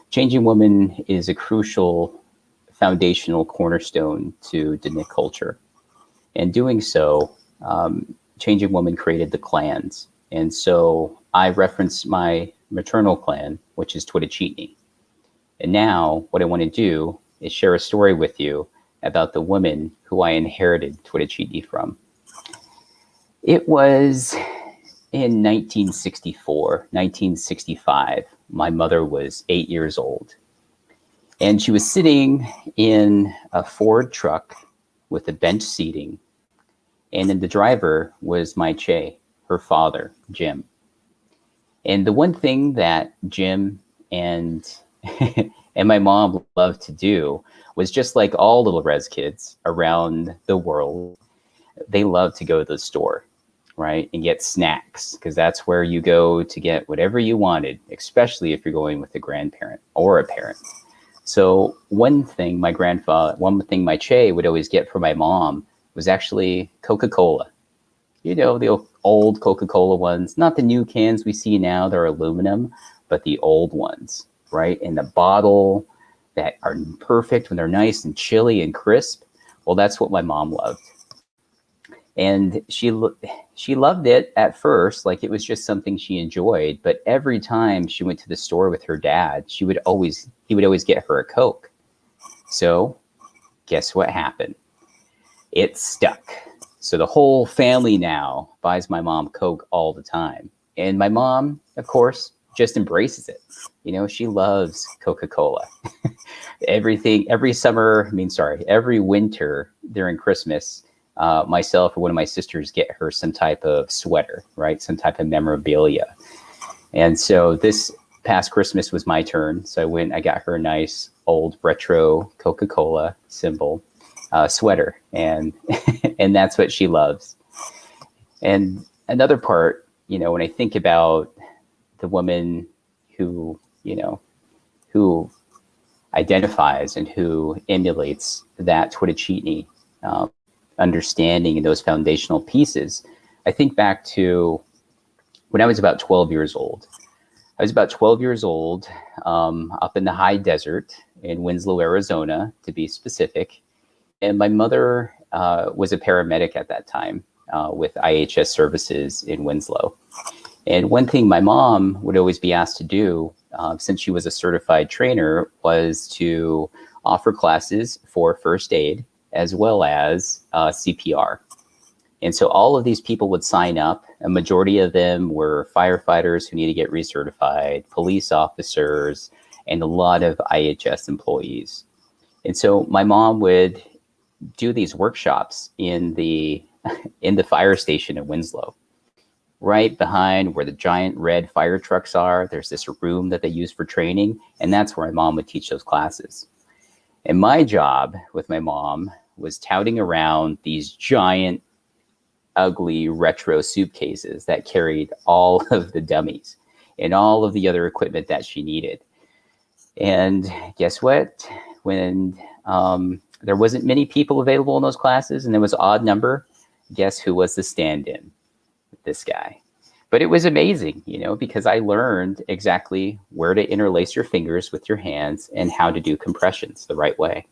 Changing Woman is a crucial foundational cornerstone to Dinik culture. And doing so, Changing Woman created the clans. And so I reference my maternal clan, which is Twitchini. And now what I want to do is share a story with you about the woman who I inherited Twitchini from. It was in 1965, my mother was 8 years old. And she was sitting in a Ford truck with a bench seating. And then the driver was my Che, her father, Jim. And the one thing that Jim and and my mom loved to do was, just like all little res kids around the world, they loved to go to the store, right, and get snacks, because that's where you go to get whatever you wanted, especially if you're going with a grandparent or a parent. So one thing my Che would always get for my mom was actually Coca-Cola. The old Coca-Cola ones, not the new cans we see now, they're aluminum, but the old ones, right? In the bottle that are perfect when they're nice and chilly and crisp. Well, that's what my mom loved. And she loved it at first, like it was just something she enjoyed. But every time she went to the store with her dad, he would always get her a Coke. So guess what happened? It stuck. So the whole family now buys my mom Coke all the time. And my mom, of course, just embraces it. She loves Coca-Cola. Every winter during Christmas, myself or one of my sisters get her some type of sweater, right? Some type of memorabilia. And so this past Christmas was my turn. So I got her a nice old retro Coca-Cola symbol sweater, and and that's what she loves. And another part, when I think about the woman who identifies and who emulates that Twitchini understanding and those foundational pieces, I think back to when I was about 12 years old. I was about 12 years old, up in the high desert in Winslow, Arizona, to be specific. And my mother was a paramedic at that time with IHS services in Winslow. And one thing my mom would always be asked to do, since she was a certified trainer, was to offer classes for first aid as well as CPR. And so all of these people would sign up. A majority of them were firefighters who need to get recertified, police officers, and a lot of IHS employees. And so my mom would do these workshops in the fire station in Winslow. Right behind where the giant red fire trucks are, there's this room that they use for training, and that's where my mom would teach those classes. And my job with my mom was touting around these giant, ugly retro suitcases that carried all of the dummies and all of the other equipment that she needed. And guess what? When there wasn't many people available in those classes and there was an odd number, guess who was the stand-in? This guy. But it was amazing, because I learned exactly where to interlace your fingers with your hands and how to do compressions the right way.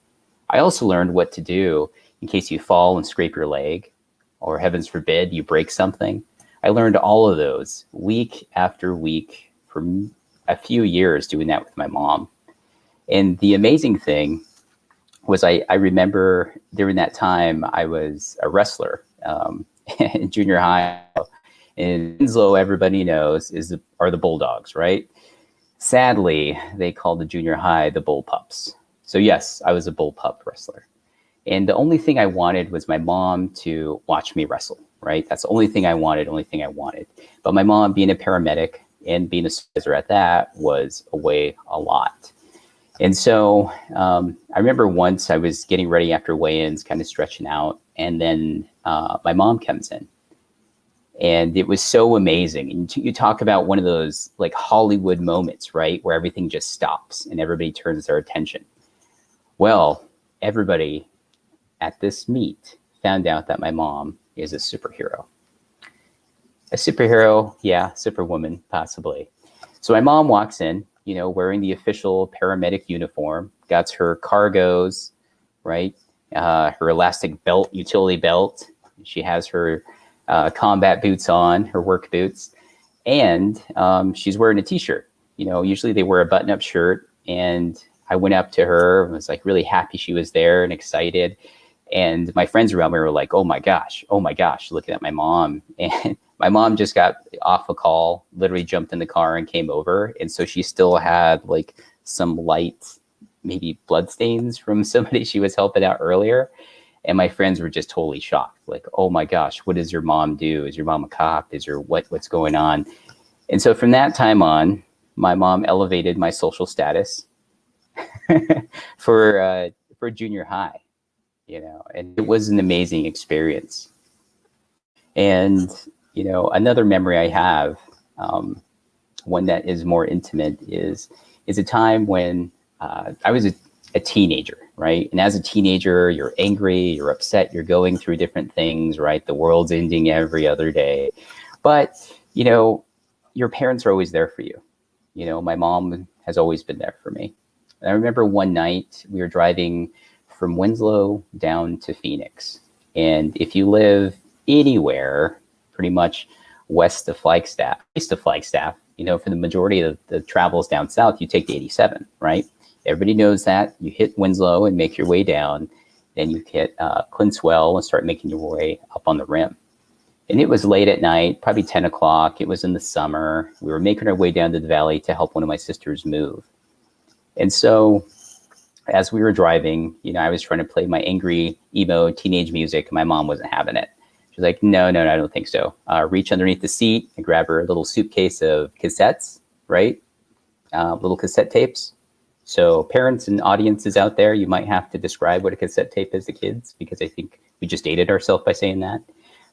I also learned what to do, in case you fall and scrape your leg, or heavens forbid, you break something. I learned all of those week after week for a few years doing that with my mom. And the amazing thing was I remember during that time, I was a wrestler in junior high. In Winslow, everybody knows, are the Bulldogs, right? Sadly, they called the junior high the Bullpups. So yes, I was a Bullpup wrestler. And the only thing I wanted was my mom to watch me wrestle, right? That's the only thing I wanted. But my mom, being a paramedic and being a supervisor at that, was away a lot. And so I remember once I was getting ready after weigh-ins, kind of stretching out, and then my mom comes in. And it was so amazing. And you talk about one of those like Hollywood moments, right? Where everything just stops and everybody turns their attention. Well, everybody at this meet found out that my mom is a superhero. A superhero, yeah, superwoman, possibly. So my mom walks in, wearing the official paramedic uniform, got her cargos, right? Her elastic belt, utility belt. She has her combat boots on, her work boots, and she's wearing a t-shirt. Usually they wear a button-up shirt, and I went up to her and was like really happy she was there and excited. And my friends around me were like, oh my gosh, looking at my mom. And my mom just got off a call, literally jumped in the car and came over. And so she still had like some light, maybe blood stains from somebody she was helping out earlier. And my friends were just totally shocked. Like, oh my gosh, what does your mom do? Is your mom a cop? Is your what's going on? And so from that time on, my mom elevated my social status for junior high, and it was an amazing experience. And, another memory I have, one that is more intimate, is a time when I was a teenager, right? And as a teenager, you're angry, you're upset, you're going through different things, right? The world's ending every other day. But, your parents are always there for you. My mom has always been there for me. And I remember one night we were driving from Winslow down to Phoenix. And if you live anywhere pretty much west of Flagstaff, east of Flagstaff, for the majority of the travels down south, you take the 87, right? Everybody knows that. You hit Winslow and make your way down. Then you hit Clintswell and start making your way up on the rim. And it was late at night, probably 10 o'clock. It was in the summer. We were making our way down to the valley to help one of my sisters move. And so as we were driving, I was trying to play my angry emo teenage music. My mom wasn't having it. She's like, no, I don't think so. Reach underneath the seat and grab her little suitcase of cassettes, right? Little cassette tapes. So parents and audiences out there, you might have to describe what a cassette tape is to kids, because I think we just dated ourselves by saying that.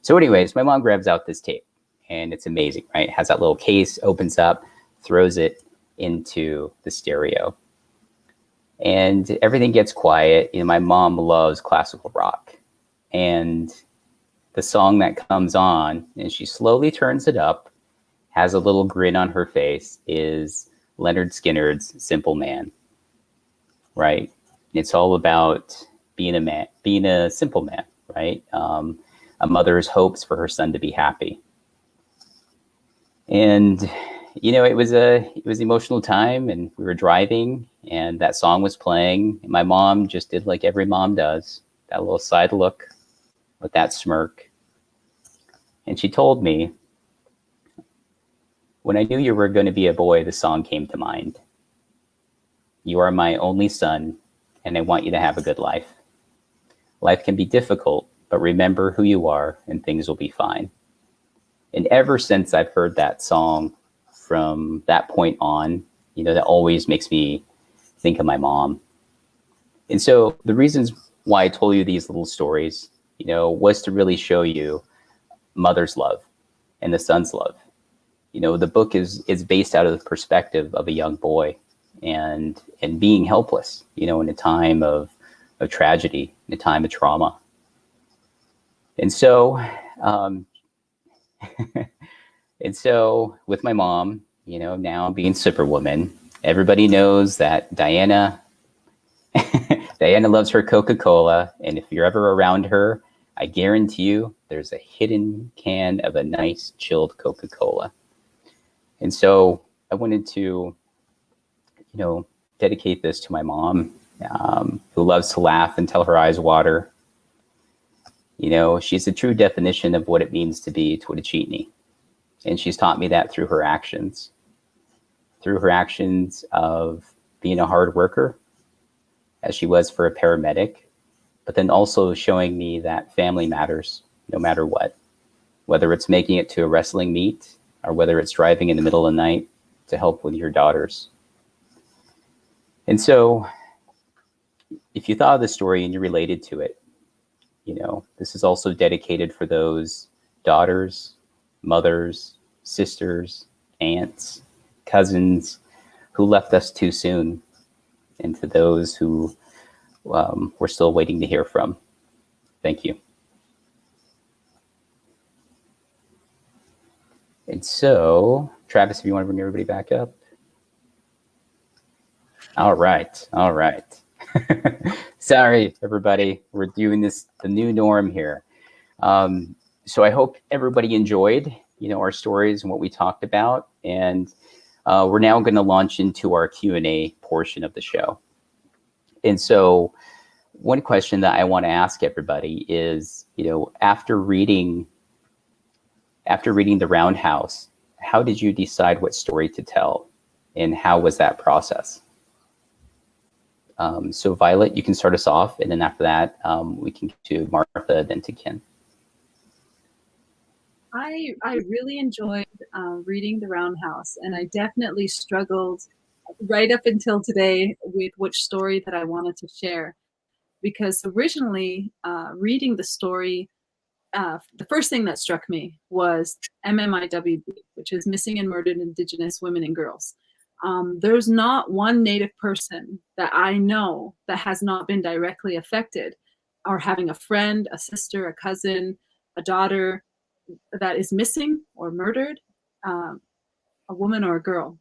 So anyways, my mom grabs out this tape, and it's amazing, right? It has that little case, opens up, throws it into the stereo. And everything gets quiet. My mom loves classical rock. And the song that comes on, and she slowly turns it up, has a little grin on her face, is Leonard Skinner's Simple Man, right? It's all about being a man, being a simple man, right? A mother's hopes for her son to be happy. And it was an emotional time, and we were driving, and that song was playing. And my mom just did like every mom does, that little side look with that smirk. And she told me, when I knew you were going to be a boy, the song came to mind. You are my only son, and I want you to have a good life. Life can be difficult, but remember who you are, and things will be fine. And ever since I've heard that song, from that point on, that always makes me think of my mom. And so the reasons why I told you these little stories, was to really show you mother's love and the son's love. The book is based out of the perspective of a young boy and being helpless, in a time of tragedy, in a time of trauma. And so, with my mom, now being Superwoman, everybody knows that Diana Diana loves her Coca-Cola, and if you're ever around her, I guarantee you there's a hidden can of a nice chilled Coca-Cola. And so I wanted to, dedicate this to my mom, who loves to laugh until her eyes water. She's the true definition of what it means to be Twitachitni. And she's taught me that through her actions of being a hard worker, as she was for a paramedic, but then also showing me that family matters no matter what, whether it's making it to a wrestling meet or whether it's driving in the middle of the night to help with your daughters. And so if you thought of the story and you related to it, this is also dedicated for those daughters, mothers, sisters, aunts, cousins who left us too soon, and to those who we're still waiting to hear from. Thank you. And so, Travis, if you want to bring everybody back up. All right. Sorry, everybody. We're doing this the new norm here. So I hope everybody enjoyed, our stories and what we talked about. And we're now going to launch into our Q&A portion of the show. And so one question that I want to ask everybody is, after reading The Roundhouse, how did you decide what story to tell? And how was that process? So Violet, you can start us off. And then after that, we can get to Martha, then to Ken. I really enjoyed reading The Roundhouse, and I definitely struggled right up until today with which story that I wanted to share. Because originally, reading the story, the first thing that struck me was MMIWB, which is Missing and Murdered Indigenous Women and Girls. There's not one Native person that I know that has not been directly affected, or having a friend, a sister, a cousin, a daughter that is missing or murdered, a woman or a girl.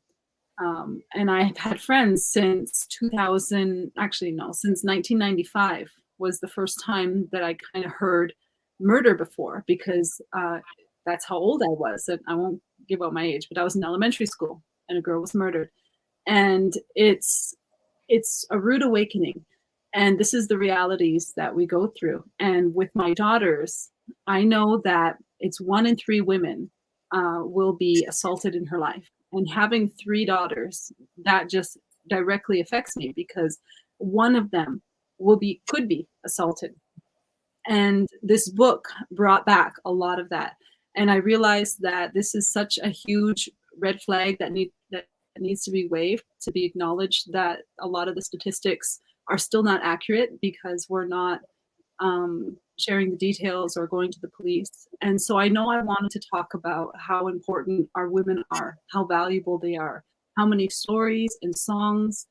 And I've had friends since 1995 was the first time that I kind of heard murder before, because that's how old I was. And I won't give out my age, but I was in elementary school and a girl was murdered. And it's a rude awakening. And this is the realities that we go through. And with my daughters, I know that it's 1 in 3 women will be assaulted in her life. And having 3 daughters, that just directly affects me, because one of them could be assaulted. And this book brought back a lot of that. And I realized that this is such a huge red flag that needs to be waved, to be acknowledged, that a lot of the statistics are still not accurate because we're not sharing the details or going to the police. And so I know I wanted to talk about how important our women are, how valuable they are, how many stories and songs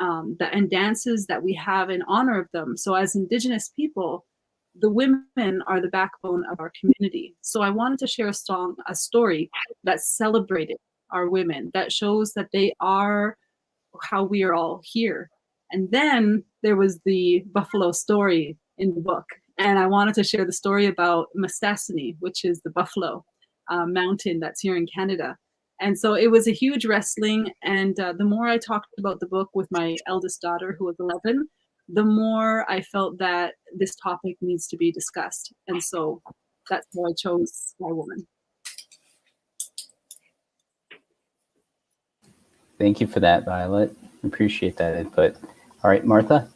and dances that we have in honor of them. So as Indigenous people, the women are the backbone of our community. So I wanted to share a story that celebrated our women, that shows that they are how we are all here. And then there was the buffalo story in the book. And I wanted to share the story about Mastasini, which is the buffalo mountain that's here in Canada. And so it was a huge wrestling. And the more I talked about the book with my eldest daughter, who was 11, the more I felt that this topic needs to be discussed. And so that's how I chose my woman. Thank you for that, Violet. Appreciate that input. All right, Martha.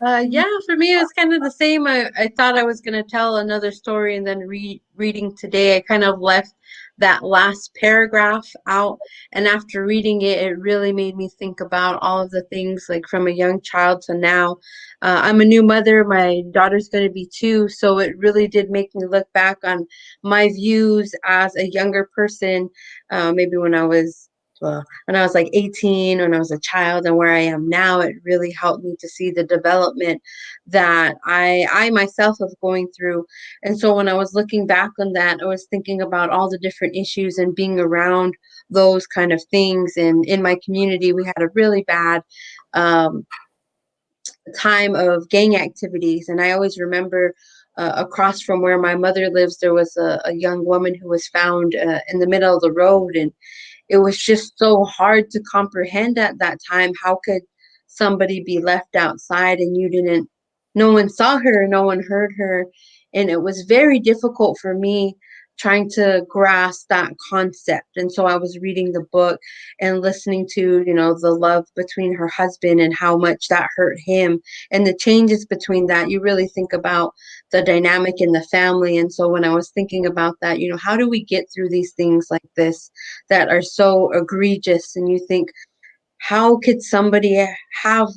Yeah, for me, it was kind of the same. I thought I was going to tell another story, and then reading today, I kind of left that last paragraph out. And after reading it, it really made me think about all of the things, like from a young child to now. I'm a new mother. My daughter's going to be 2. So it really did make me look back on my views as a younger person, maybe when I was like 18, when I was a child, and where I am now. It really helped me to see the development that I myself was going through. And so when I was looking back on that, I was thinking about all the different issues and being around those kind of things. And in my community, we had a really bad time of gang activities. And I always remember across from where my mother lives, there was a young woman who was found in the middle of the road. And it was just so hard to comprehend at that time. How could somebody be left outside and no one saw her, no one heard her? And it was very difficult for me trying to grasp that concept. And so I was reading the book and listening to, the love between her husband and how much that hurt him and the changes between that. You really think about the dynamic in the family. And so when I was thinking about that, how do we get through these things like this that are so egregious? And you think, how could somebody have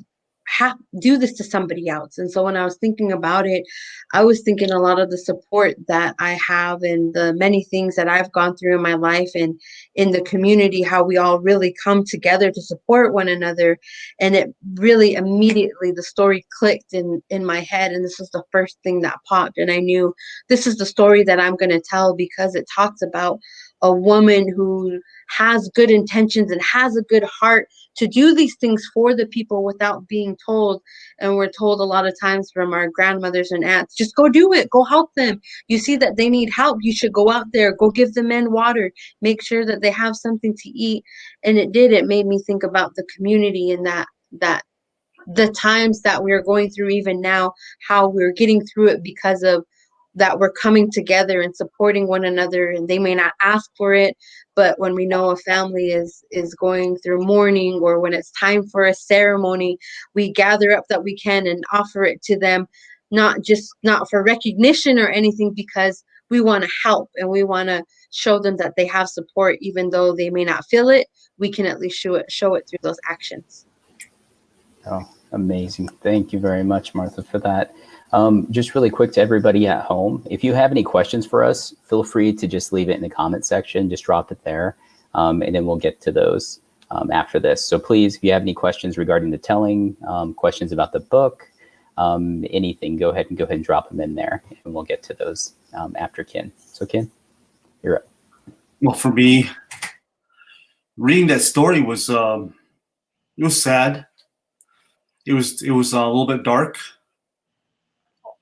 do this to somebody else? And so when I was thinking about it, I was thinking a lot of the support that I have and the many things that I've gone through in my life and in the community, how we all really come together to support one another. And it really immediately, the story clicked in my head. And this was the first thing that popped. And I knew this is the story that I'm going to tell, because it talks about a woman who has good intentions and has a good heart to do these things for the people without being told. And we're told a lot of times from our grandmothers and aunts, just go do it, go help them. You see that they need help, you should go out there, go give the men water, make sure that they have something to eat. And it made me think about the community and that the times that we're going through even now, how we're getting through it because of that we're coming together and supporting one another. And they may not ask for it, but when we know a family is going through mourning, or when it's time for a ceremony, we gather up that we can and offer it to them, not for recognition or anything, because we want to help and we want to show them that they have support. Even though they may not feel it, we can at least show it through those actions. Oh, amazing. Thank you very much, Martha, for that. Just really quick to everybody at home, if you have any questions for us, feel free to just leave it in the comment section, just drop it there, and then we'll get to those after this. So please, if you have any questions regarding the telling, questions about the book, anything, go ahead and drop them in there, and we'll get to those after Ken. So Ken, you're up. Well, for me, reading that story was it was sad. It was a little bit dark.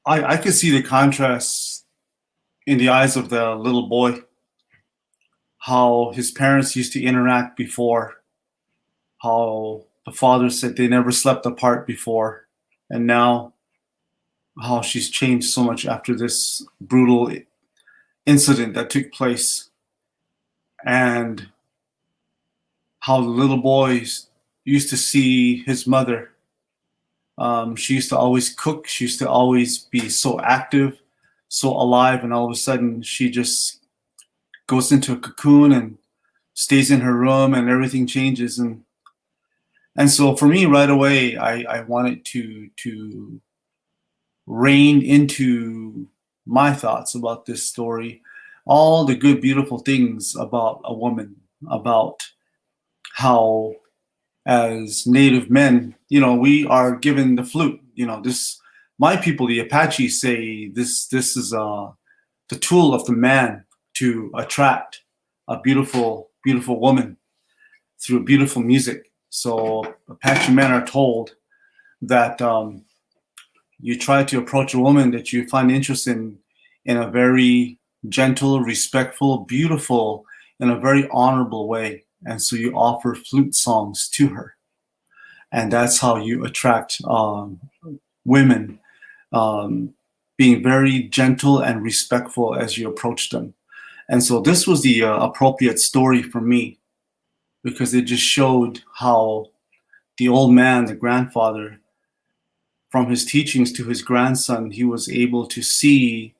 I could see the contrast in the eyes of the little boy, how his parents used to interact before, how the father said they never slept apart before, and now how she's changed so much after this brutal incident that took place, and how the little boy used to see his mother. She used to always cook. She used to always be so active, so alive. And all of a sudden, she just goes into a cocoon and stays in her room, and everything changes. And so for me, right away, I wanted to rein into my thoughts about this story, all the good, beautiful things about a woman, about how, as Native men, we are given the flute. My people, the Apaches, say this is the tool of the man to attract a beautiful, beautiful woman through beautiful music. So Apache men are told that you try to approach a woman that you find interest in a very gentle, respectful, beautiful, in a very honorable way. And so you offer flute songs to her. And that's how you attract women, being very gentle and respectful as you approach them. And so this was the appropriate story for me, because it just showed how the old man, the grandfather, from his teachings to his grandson, he was able to see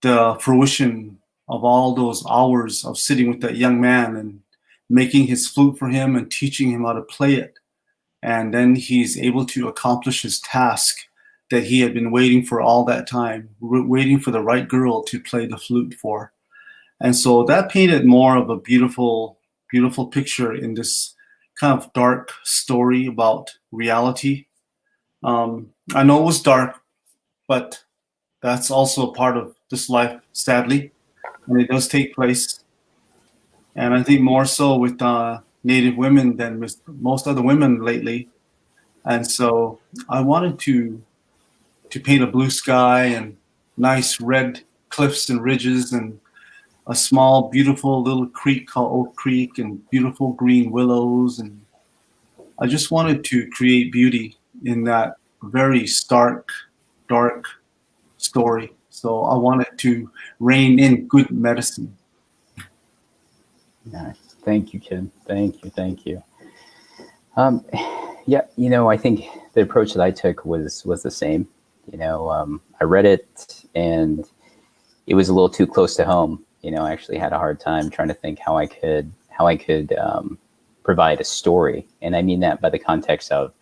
the fruition of all those hours of sitting with that young man and making his flute for him and teaching him how to play it. And then he's able to accomplish his task that he had been waiting for all that time, waiting for the right girl to play the flute for. And so that painted more of a beautiful, beautiful picture in this kind of dark story about reality. I know it was dark, but that's also a part of this life, sadly, and it does take place. And I think more so with Native women than with most other women lately, And so I wanted to paint a blue sky and nice red cliffs and ridges and a small, beautiful little creek called Oak Creek and beautiful green willows. And I just wanted to create beauty in that very stark, dark story. So I wanted to rein in good medicine. Nice. Thank you, kid. Thank you. Yeah, I think the approach that I took was the same. I read it and it was a little too close to home. I actually had a hard time trying to think how I could provide a story, and I mean that by the context of,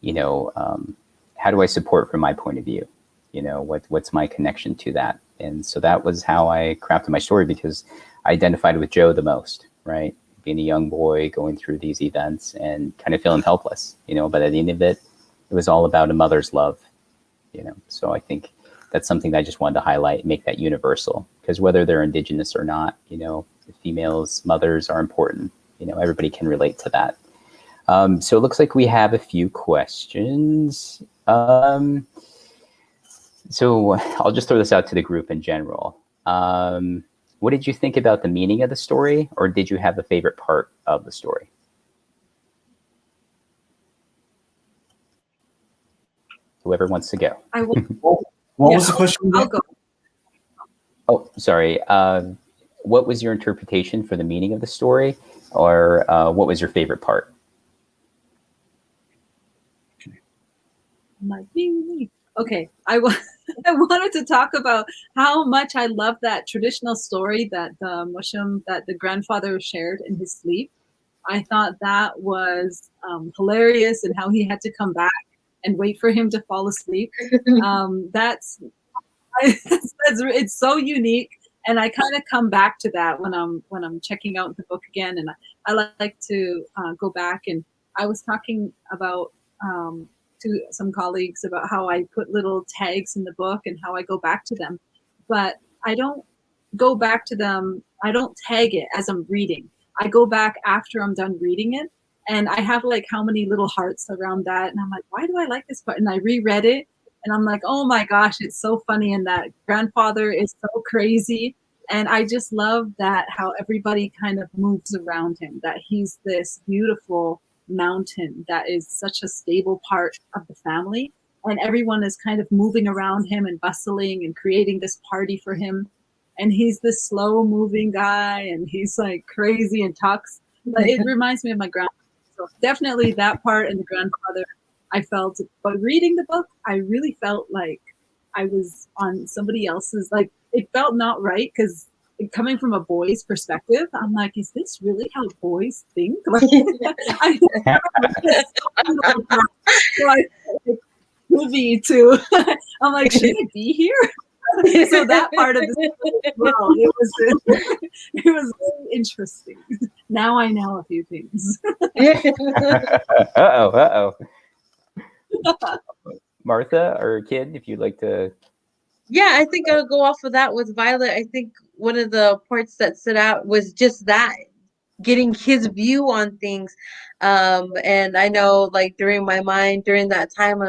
how do I support from my point of view? What's my connection to that? And so that was how I crafted my story, because I identified with Joe the most, right? Being a young boy going through these events and kind of feeling helpless, but at the end of it, it was all about a mother's love, So I think that's something that I just wanted to highlight, make that universal, because whether they're Indigenous or not, females, mothers are important. Everybody can relate to that. So it looks like we have a few questions. So I'll just throw this out to the group in general. What did you think about the meaning of the story, or did you have a favorite part of the story? Whoever wants to go. I will. What was the question? I'll go. Oh, sorry. What was your interpretation for the meaning of the story, or what was your favorite part? Okay, I wanted to talk about how much I love that traditional story that the grandfather shared in his sleep. I thought that was hilarious, and how he had to come back and wait for him to fall asleep. It's so unique, and I kind of come back to that when I'm checking out the book again, and I like to go back. And I was talking about to some colleagues about how I put little tags in the book and how I go back to them, but I don't go back to them. I don't tag it as I'm reading. I go back after I'm done reading it, and I have like how many little hearts around that, and I'm like, why do I like this part? And I reread it, and I'm like, oh my gosh, it's so funny, and that grandfather is so crazy. And I just love that how everybody kind of moves around him, that he's this beautiful mountain that is such a stable part of the family, and everyone is kind of moving around him and bustling and creating this party for him. And he's this slow moving guy, and he's like crazy and talks. But it reminds me of my grandfather. So definitely that part and the grandfather, I felt. But reading the book, I really felt like I was on somebody else's, like it felt not right, because coming from a boy's perspective, I'm like, is this really how boys think? Like, I movie too. I'm like, should I be here? So that part of the world, it was really interesting. Now I know a few things. Uh-oh. Martha or Kid, if you'd like to. Yeah, I think I'll go off of that with Violet. I think one of the parts that stood out was just that, getting his view on things. And I know, like, during my mind, during that time,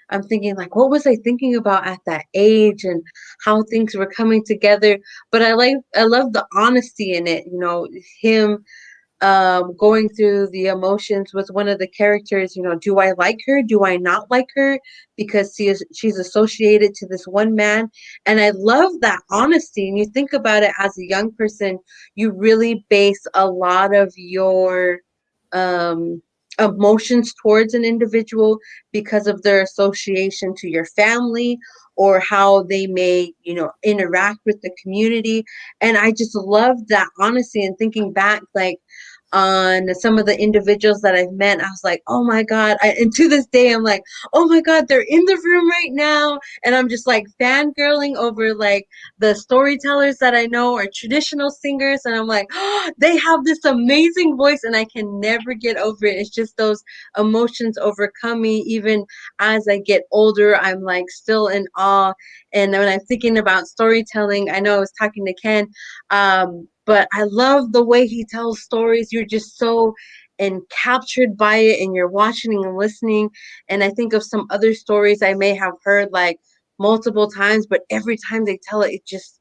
I'm thinking, like, what was I thinking about at that age and how things were coming together. But I love the honesty in it, him going through the emotions with one of the characters. Do I like her? Do I not like her? Because she's associated to this one man. And I love that honesty. And you think about it, as a young person, you really base a lot of your emotions towards an individual because of their association to your family, or how they may, interact with the community. And I just love that honesty. And thinking back, like, on some of the individuals that I've met, I was like, oh my God. And to this day, I'm like, oh my God, they're in the room right now. And I'm just like fangirling over like the storytellers that I know are traditional singers. And I'm like, oh, they have this amazing voice, and I can never get over it. It's just those emotions overcome me. Even as I get older, I'm like still in awe. And when I'm thinking about storytelling, I know I was talking to Ken, but I love the way he tells stories. You're just so and captured by it, and you're watching and listening. And I think of some other stories I may have heard like multiple times, but every time they tell it, it just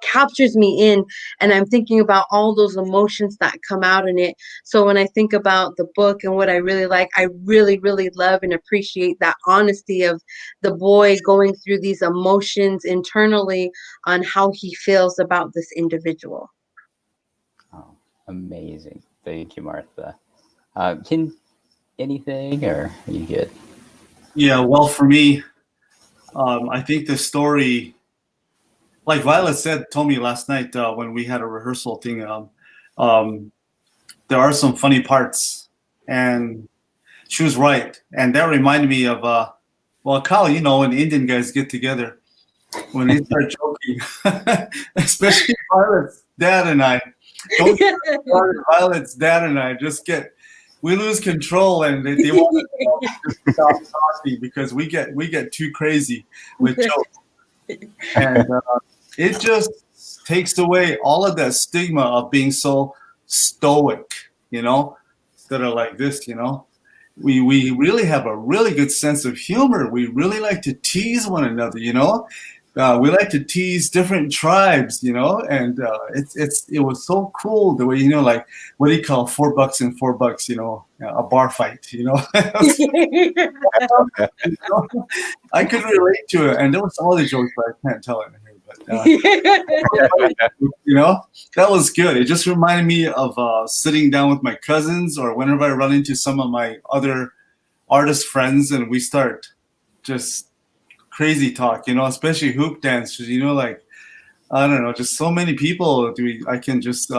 captures me in, and I'm thinking about all those emotions that come out in it. So when I think about the book and what I really like, I really, really love and appreciate that honesty of the boy going through these emotions internally on how he feels about this individual. Oh, amazing. Thank you, Martha. Can anything, or are you good? Yeah, well, for me, I think the story, like Violet told me last night when we had a rehearsal thing, there are some funny parts, and she was right. And that reminded me of, well, Kyle, you know, when Indian guys get together, when they start joking, especially Violet's dad and I. Don't get me started, Violet's dad and I we lose control, and they want to just stop talking because we get too crazy with jokes, and it just takes away all of that stigma of being so stoic, you know, instead of like this, you know. We really have a really good sense of humor. We really like to tease one another, you know. We like to tease different tribes, you know, and it was so cool the way, you know, like what do you call $4 and $4, you know, a bar fight, you know. I could relate to it, and there was some other jokes, but I can't tell it here. But you know, that was good. It just reminded me of sitting down with my cousins, or whenever I run into some of my other artist friends, and we start just crazy talk, you know, especially hoop dancers, you know, like, I don't know, just so many people I can just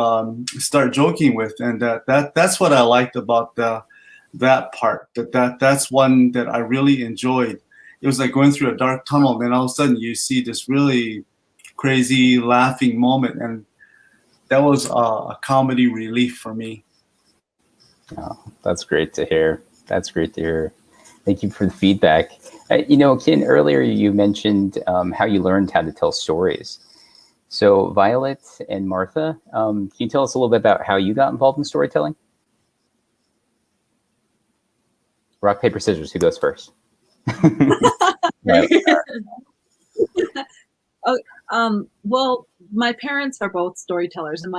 start joking with, and that's what I liked about that part. That's one that I really enjoyed. It was like going through a dark tunnel, and then all of a sudden you see this really crazy laughing moment, and that was a comedy relief for me. Oh, that's great to hear. That's great to hear. Thank you for the feedback. You know, Ken, earlier you mentioned how you learned how to tell stories. So Violet and Martha, can you tell us a little bit about how you got involved in storytelling? Rock, paper, scissors, who goes first? Well, my parents are both storytellers, and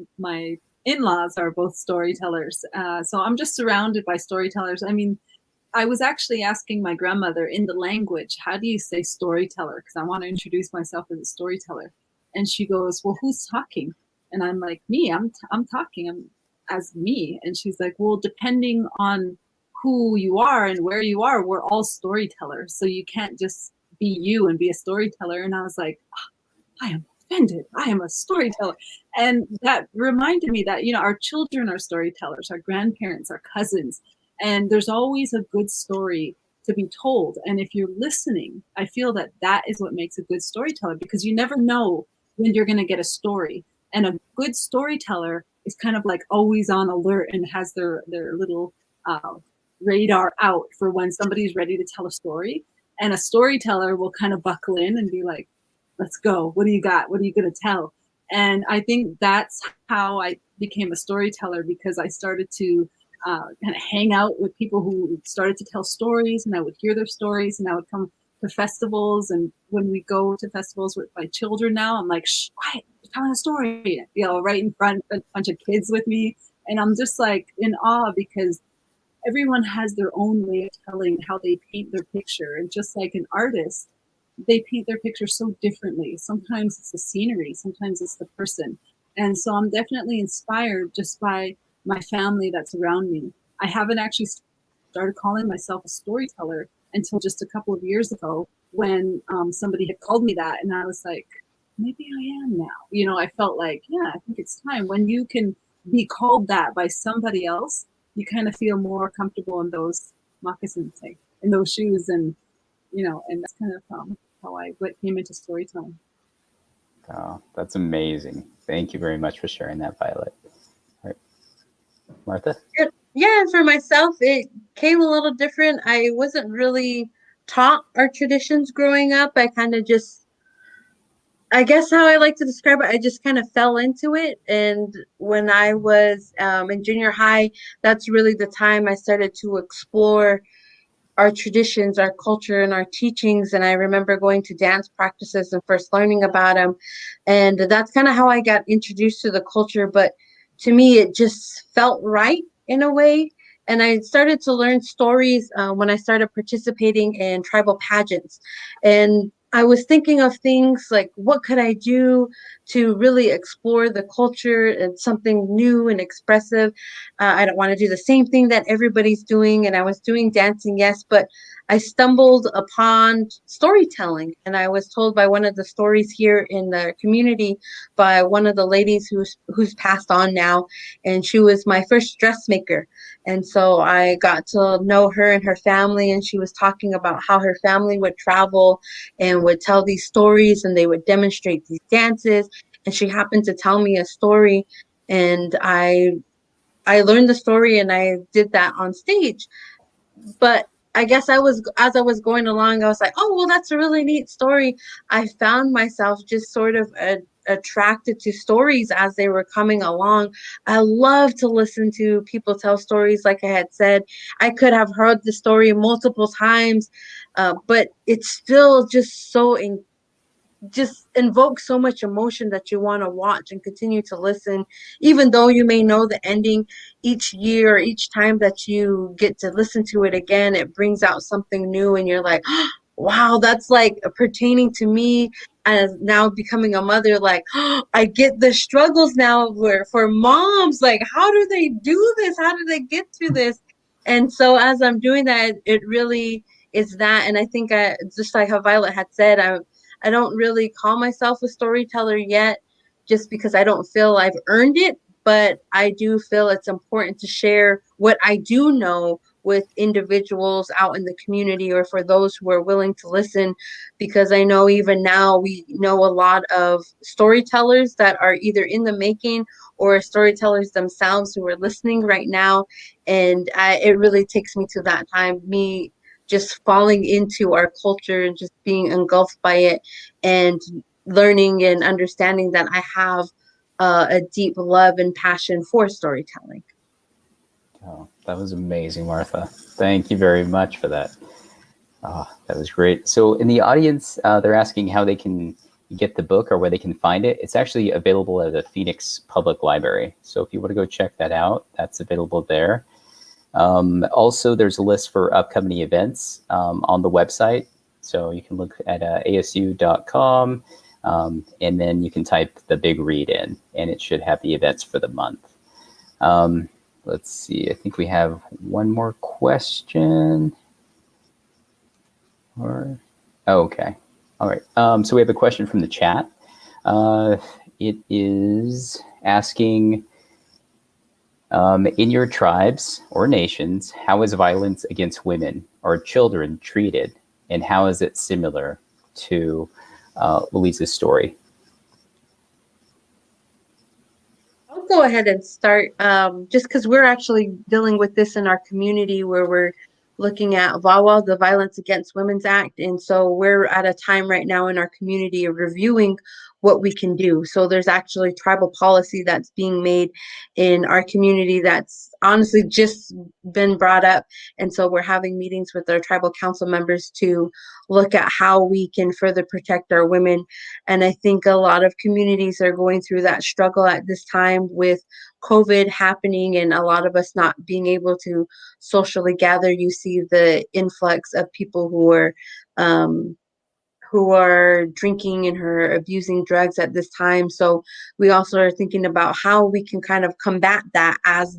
my in-laws are both storytellers. So I'm just surrounded by storytellers. I mean, I was actually asking my grandmother in the language, how do you say storyteller? Because I want to introduce myself as a storyteller. And she goes, well, who's talking? And I'm like, me, I'm talking, I'm as me. And she's like, well, depending on who you are and where you are, we're all storytellers. So you can't just be you and be a storyteller. And I was like, I am offended. I am a storyteller. And that reminded me that, you know, our children are storytellers, our grandparents, our cousins. And there's always a good story to be told. And if you're listening, I feel that that is what makes a good storyteller, because you never know when you're going to get a story. And a good storyteller is kind of like always on alert and has their little radar out for when somebody's ready to tell a story. And a storyteller will kind of buckle in and be like, let's go. What do you got? What are you going to tell? And I think that's how I became a storyteller, because I started to kind of hang out with people who started to tell stories, and I would hear their stories, and I would come to festivals. And when we go to festivals with my children now, I'm like, shh, quiet, you're telling a story, you know, right in front of a bunch of kids with me. And I'm just like in awe, because everyone has their own way of telling how they paint their picture. And just like an artist, they paint their picture so differently. Sometimes it's the scenery, sometimes it's the person. And so I'm definitely inspired just by my family that's around me. I haven't actually started calling myself a storyteller until just a couple of years ago, when somebody had called me that, and I was like, maybe I am now. You know, I felt like, yeah, I think it's time. When you can be called that by somebody else, you kind of feel more comfortable in those moccasins, like, in those shoes, and you know, and that's kind of how I came into storytelling. Oh, that's amazing. Thank you very much for sharing that, Violet. All right. Martha? Yeah, for myself, it came a little different. I wasn't really taught our traditions growing up. I kind of just I guess how I like to describe it, I just kind of fell into it. And when I was in junior high, that's really the time I started to explore our traditions, our culture, and our teachings. And I remember going to dance practices and first learning about them. And that's kind of how I got introduced to the culture. But to me, it just felt right in a way. And I started to learn stories when I started participating in tribal pageants. And I was thinking of things like, what could I do to really explore the culture and something new and expressive? I don't want to do the same thing that everybody's doing. And I was doing dancing, yes, but I stumbled upon storytelling. And I was told by one of the stories here in the community by one of the ladies who's passed on now. And she was my first dressmaker. And so I got to know her and her family. And she was talking about how her family would travel and would tell these stories, and they would demonstrate these dances. And she happened to tell me a story, and I learned the story and I did that on stage. But I guess as I was going along, I was like, oh, well, that's a really neat story. I found myself just sort of attracted to stories as they were coming along. I love to listen to people tell stories. Like I had said, I could have heard the story multiple times, but it's still just just invokes so much emotion that you want to watch and continue to listen, even though you may know the ending. Each year or each time that you get to listen to it again, it brings out something new, and you're like, oh, wow, that's like pertaining to me as now becoming a mother. Like, oh, I get the struggles now for moms. Like, how do they do this? How do they get to this? And so as I'm doing that, it really is that. And I think just like how Violet had said, I don't really call myself a storyteller yet, just because I don't feel I've earned it. But I do feel it's important to share what I do know with individuals out in the community, or for those who are willing to listen, because I know even now we know a lot of storytellers that are either in the making or storytellers themselves who are listening right now. And it really takes me to that time, me just falling into our culture and just being engulfed by it, and learning and understanding that I have a deep love and passion for storytelling. Oh, that was amazing, Martha. Thank you very much for that. Oh, that was great. So in the audience, they're asking how they can get the book or where they can find it. It's actually available at the Phoenix Public Library. So if you want to go check that out, that's available there. Also, there's a list for upcoming events on the website. So you can look at asu.com, and then you can type the big read in, and it should have the events for the month. Let's see, I think we have one more question. Okay. All right. So we have a question from the chat. It is asking, in your tribes or nations, how is violence against women or children treated, and how is it similar to Louise's story? I'll go ahead and start, just because we're actually dealing with this in our community, where we're looking at VAWA, the Violence Against Women's Act. And so we're at a time right now in our community of reviewing what we can do. So there's actually tribal policy that's being made in our community that's honestly just been brought up. And so we're having meetings with our tribal council members to look at how we can further protect our women. And I think a lot of communities are going through that struggle at this time with COVID happening and a lot of us not being able to socially gather. You see the influx of people who are drinking and who are abusing drugs at this time. So we also are thinking about how we can kind of combat that as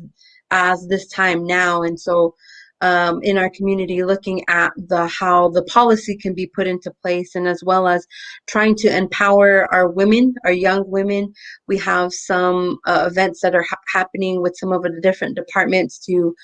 this time now. And so in our community, looking at how the policy can be put into place, and as well as trying to empower our women, our young women. We have some events that are happening with some of the different departments to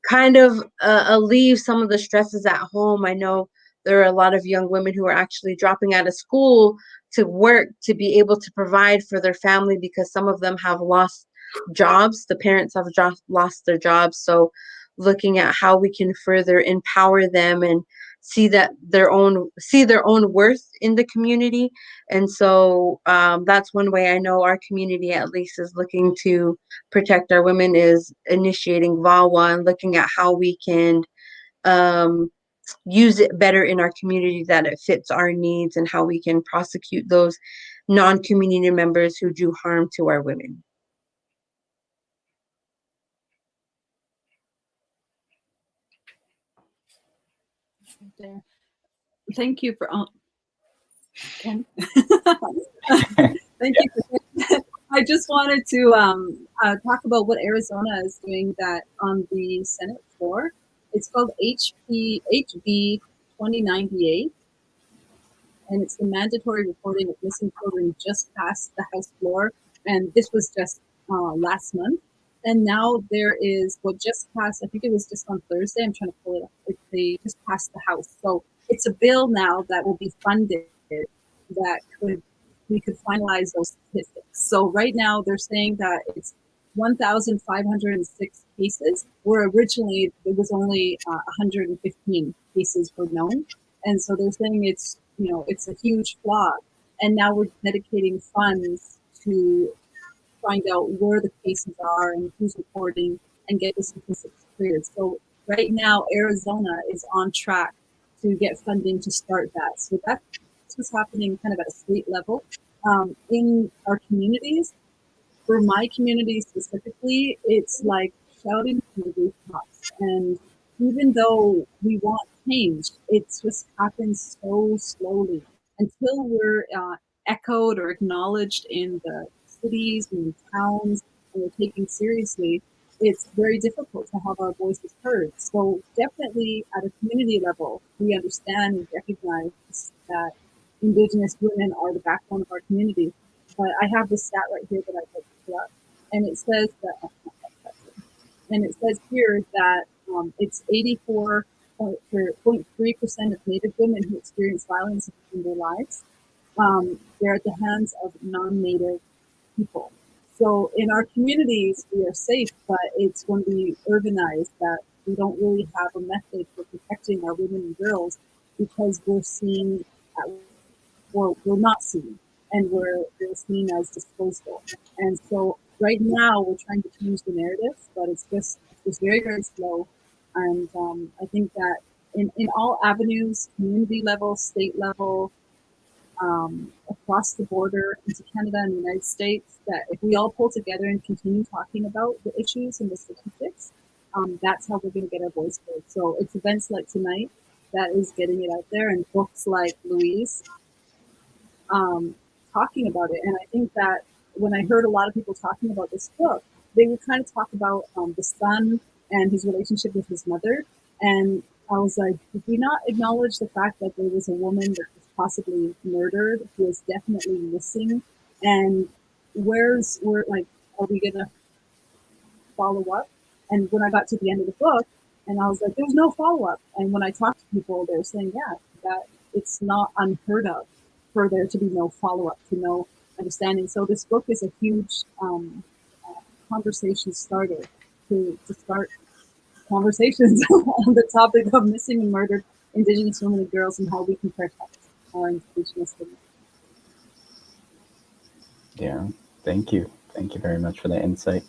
kind of alleviate some of the stresses at home. I know there are a lot of young women who are actually dropping out of school to work to be able to provide for their family, because some of them have lost jobs. The parents have lost their jobs. So looking at how we can further empower them and see their own worth in the community. And so that's one way I know our community at least is looking to protect our women, is initiating VAWA and looking at how we can use it better in our community, that it fits our needs, and how we can prosecute those non-community members who do harm to our women. There. Thank you for Ken. Thank you. I just wanted to talk about what Arizona is doing that on the Senate floor. It's called HB 2098, and it's the mandatory reporting of missing children, just passed the House floor, and this was just last month. And now there is what just passed, I think it was just on Thursday, I'm trying to pull it up. They just passed the House. So it's a bill now that will be funded that we could finalize those statistics. So right now they're saying that it's 1,506 cases, where originally it was only 115 cases were known. And so they're saying it's, you know, it's a huge flaw. And now we're dedicating funds to find out where the cases are and who's reporting and get the statistics cleared. So right now, Arizona is on track to get funding to start that. So that's what's happening kind of at a state level. In our communities, for my community specifically, it's like shouting from the rooftops. And even though we want change, it just happens so slowly until we're echoed or acknowledged in the cities and towns and we're taken seriously. It's very difficult to have our voices heard. So definitely at a community level, we understand and recognize that Indigenous women are the backbone of our community. But I have this stat right here that I'd like to pull up, and it says that, here that it's 84.3% of Native women who experience violence in their lives. They're at the hands of non-Native people. So in our communities, we are safe, but it's when we urbanize that we don't really have a method for protecting our women and girls, because we're seen, we're not seen, and we're seen as disposable. And so right now we're trying to change the narrative, but it's just very, very slow. And I think that in all avenues, community level, state level, across the border into Canada and the United States, that if we all pull together and continue talking about the issues and the statistics, that's how we're going to get our voice heard. So it's events like tonight that is getting it out there, and books like Louise talking about it. And I think that when I heard a lot of people talking about this book, they would kind of talk about the son and his relationship with his mother. And I was like, did we not acknowledge the fact that there was a woman that was possibly murdered, who is definitely missing? And are we gonna follow up? And when I got to the end of the book, and I was like, there's no follow up. And when I talked to people, they're saying, yeah, that it's not unheard of for there to be no follow up, to no understanding. So this book is a huge conversation starter to start conversations on the topic of missing and murdered Indigenous women and girls, and how we can protect our Indigenous women. Yeah, thank you. Thank you very much for that insight.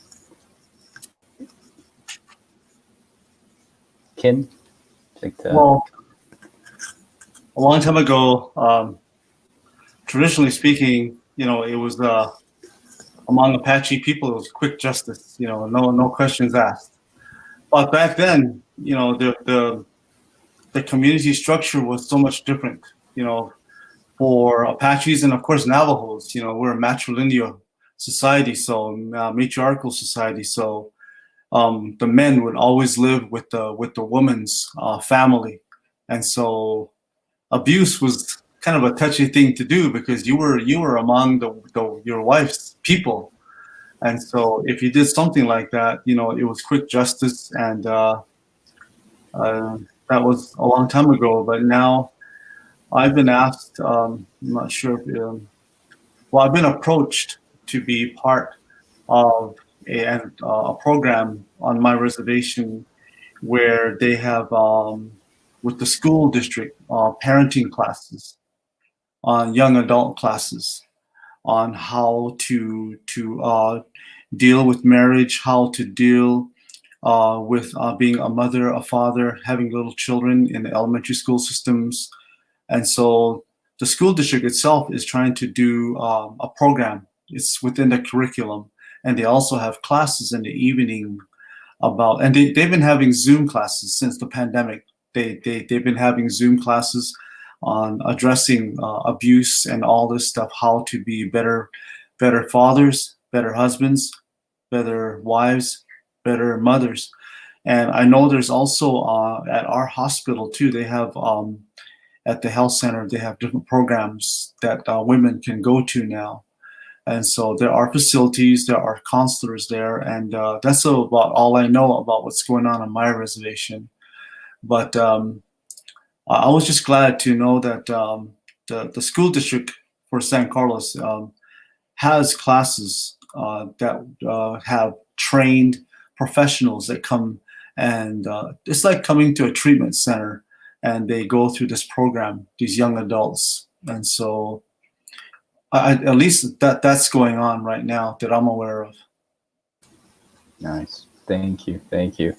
Ken? Well, a long time ago, traditionally speaking, you know, it was among Apache people, it was quick justice, you know, no questions asked. But back then, you know, the community structure was so much different, you know, for Apaches and of course Navajos. You know, we're a matrilineal society, so matriarchal society. So the men would always live with the woman's family, and so abuse was kind of a touchy thing to do, because you were among your wife's people. And so if you did something like that, you know, it was quick justice, and that was a long time ago. But now I've been asked, I'm not sure if, well, I've been approached to be part of a program on my reservation where they have with the school district, parenting classes, on young adult classes, on how to deal with marriage, how to deal with being a mother, a father, having little children in the elementary school systems. And so the school district itself is trying to do a program. It's within the curriculum. And they also have classes in the evening about, and they've been having Zoom classes since the pandemic. They've been having Zoom classes on addressing abuse and all this stuff, how to be better fathers, better husbands, better wives, better mothers. And I know there's also at our hospital too, they have at the health center, they have different programs that women can go to now. And so there are facilities, there are counselors there, and that's about all I know about what's going on my reservation. But I was just glad to know that the school district for San Carlos has classes that have trained professionals that come, and it's like coming to a treatment center, and they go through this program, these young adults. And so at least that's going on right now that I'm aware of. Nice. Thank you. Thank you.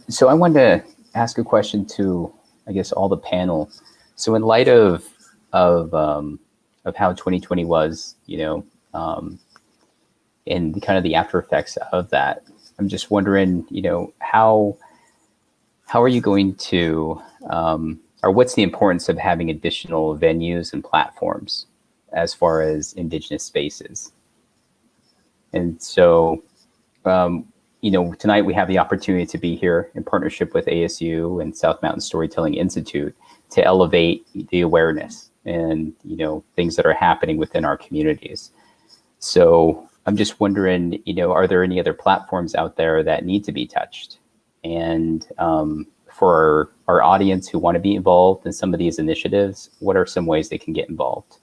So I wanted to ask a question to, I guess, all the panel. So in light of how 2020 was, and kind of the after effects of that, I'm just wondering, how are you going to, or what's the importance of having additional venues and platforms as far as Indigenous spaces? And so, tonight we have the opportunity to be here in partnership with ASU and South Mountain Storytelling Institute to elevate the awareness and, things that are happening within our communities. So I'm just wondering, are there any other platforms out there that need to be touched? And for our audience who want to be involved in some of these initiatives, what are some ways they can get involved?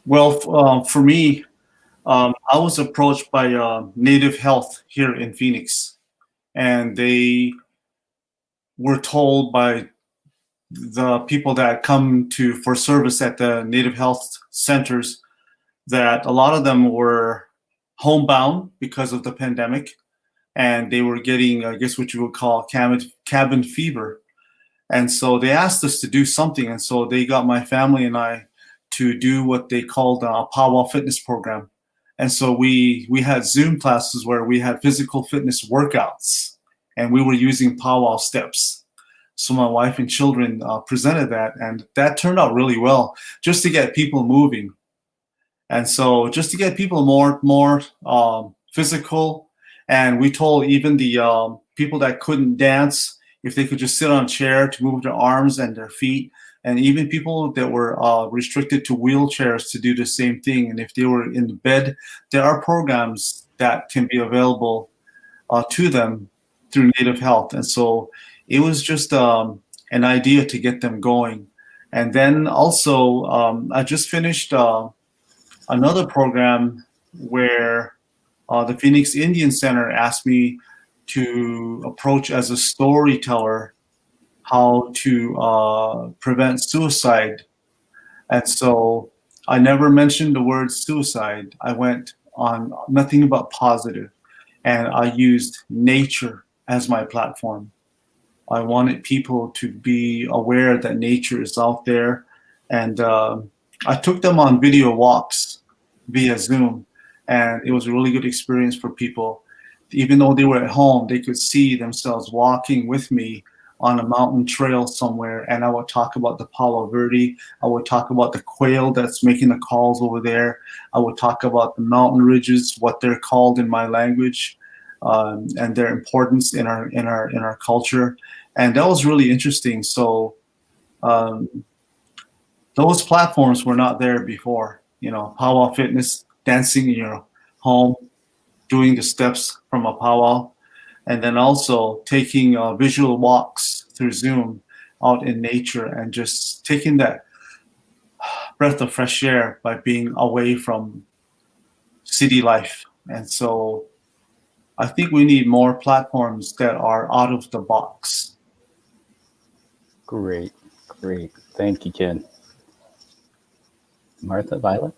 Well, for me, I was approached by Native Health here in Phoenix, and they were told by the people that come for service at the Native Health centers that a lot of them were homebound because of the pandemic, and they were getting, I guess, what you would call cabin fever. And so they asked us to do something, and so they got my family and I to do what they called a powwow fitness program. And so we had Zoom classes where we had physical fitness workouts, and we were using powwow steps. So my wife and children presented that, and that turned out really well, just to get people moving. And so just to get people more physical. And we told even the people that couldn't dance, if they could just sit on a chair, to move their arms and their feet. And even people that were restricted to wheelchairs to do the same thing. And if they were in bed, there are programs that can be available to them through Native Health. And so it was just an idea to get them going. And then also, I just finished another program where the Phoenix Indian Center asked me to approach as a storyteller how to prevent suicide. And so I never mentioned the word suicide. I went on nothing but positive, and I used nature as my platform. I wanted people to be aware that nature is out there. And I took them on video walks via Zoom, and it was a really good experience for people. Even though they were at home, they could see themselves walking with me on a mountain trail somewhere, and I would talk about the Palo Verde. I would talk about the quail that's making the calls over there. I would talk about the mountain ridges, what they're called in my language, and their importance in our culture. And that was really interesting. So those platforms were not there before. Powwow fitness, dancing in your home, doing the steps from a powwow. And then also taking visual walks through Zoom out in nature and just taking that breath of fresh air by being away from city life. And so I think we need more platforms that are out of the box. Great, great. Thank you, Ken. Martha, Violet?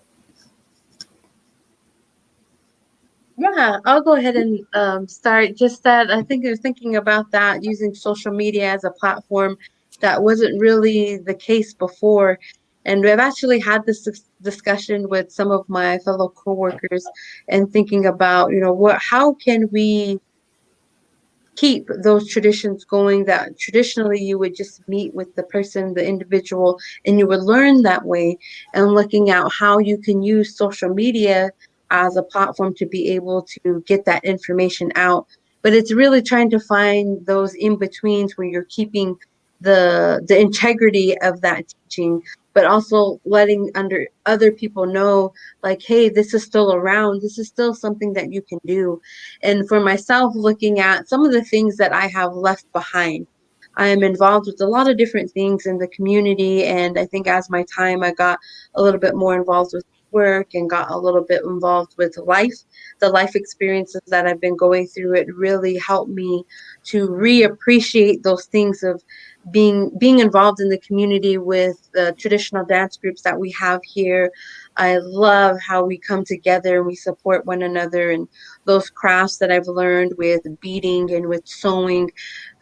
Yeah, I'll go ahead and start. Just that I think I was thinking about that using social media as a platform that wasn't really the case before. And I've actually had this discussion with some of my fellow coworkers and thinking about, how can we keep those traditions going that traditionally you would just meet with the person, the individual, and you would learn that way, and looking at how you can use social media as a platform to be able to get that information out. But it's really trying to find those in betweens where you're keeping the integrity of that teaching, but also letting other people know, like, hey, this is still around, this is still something that you can do. And for myself, looking at some of the things that I have left behind, I am involved with a lot of different things in the community. And I think as my time, I got a little bit more involved with work and got a little bit involved with life. The life experiences that I've been going through, it really helped me to reappreciate those things of being involved in the community with the traditional dance groups that we have here. I love how we come together and we support one another, and those crafts that I've learned with beading and with sewing,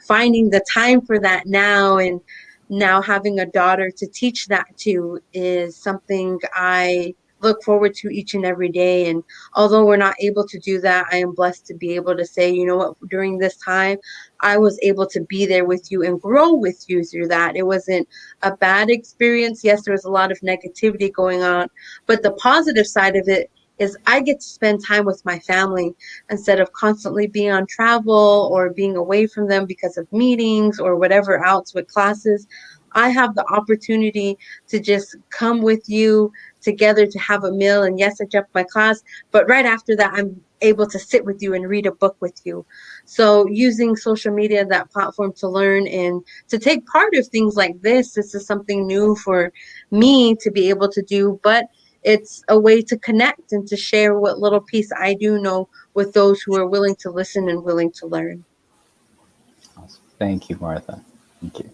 finding the time for that now, and now having a daughter to teach that to is something I look forward to each and every day. And although we're not able to do that, I am blessed to be able to say, you know what, during this time, I was able to be there with you and grow with you through that. It wasn't a bad experience. Yes, there was a lot of negativity going on, but the positive side of it is I get to spend time with my family instead of constantly being on travel or being away from them because of meetings or whatever else with classes. I have the opportunity to just come with you together to have a meal. And yes, I jump my class, but right after that, I'm able to sit with you and read a book with you. So using social media, that platform to learn and to take part of things like this is something new for me to be able to do, but it's a way to connect and to share what little piece I do know with those who are willing to listen and willing to learn. Awesome. Thank you, Martha. Thank you.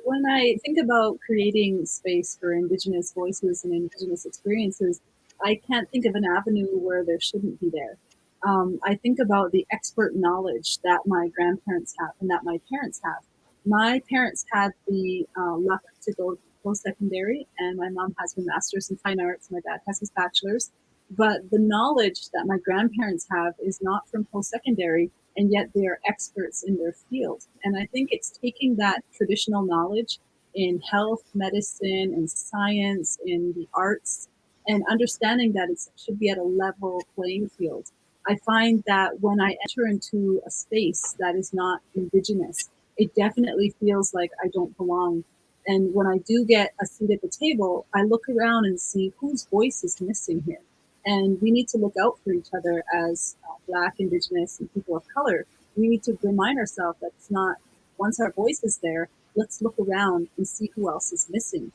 When I think about creating space for Indigenous voices and Indigenous experiences, I can't think of an avenue where there shouldn't be there. I think about the expert knowledge that my grandparents have and that my parents have. My parents had the luck to go post-secondary, and my mom has her master's in fine arts. My dad has his bachelor's. But the knowledge that my grandparents have is not from post-secondary, and yet they are experts in their field. And I think it's taking that traditional knowledge in health, medicine, and science, in the arts, and understanding that it should be at a level playing field. I find that when I enter into a space that is not Indigenous, it definitely feels like I don't belong. And when I do get a seat at the table, I look around and see whose voice is missing here. And we need to look out for each other as Black, Indigenous, and people of color. We need to remind ourselves that it's not, once our voice is there, let's look around and see who else is missing.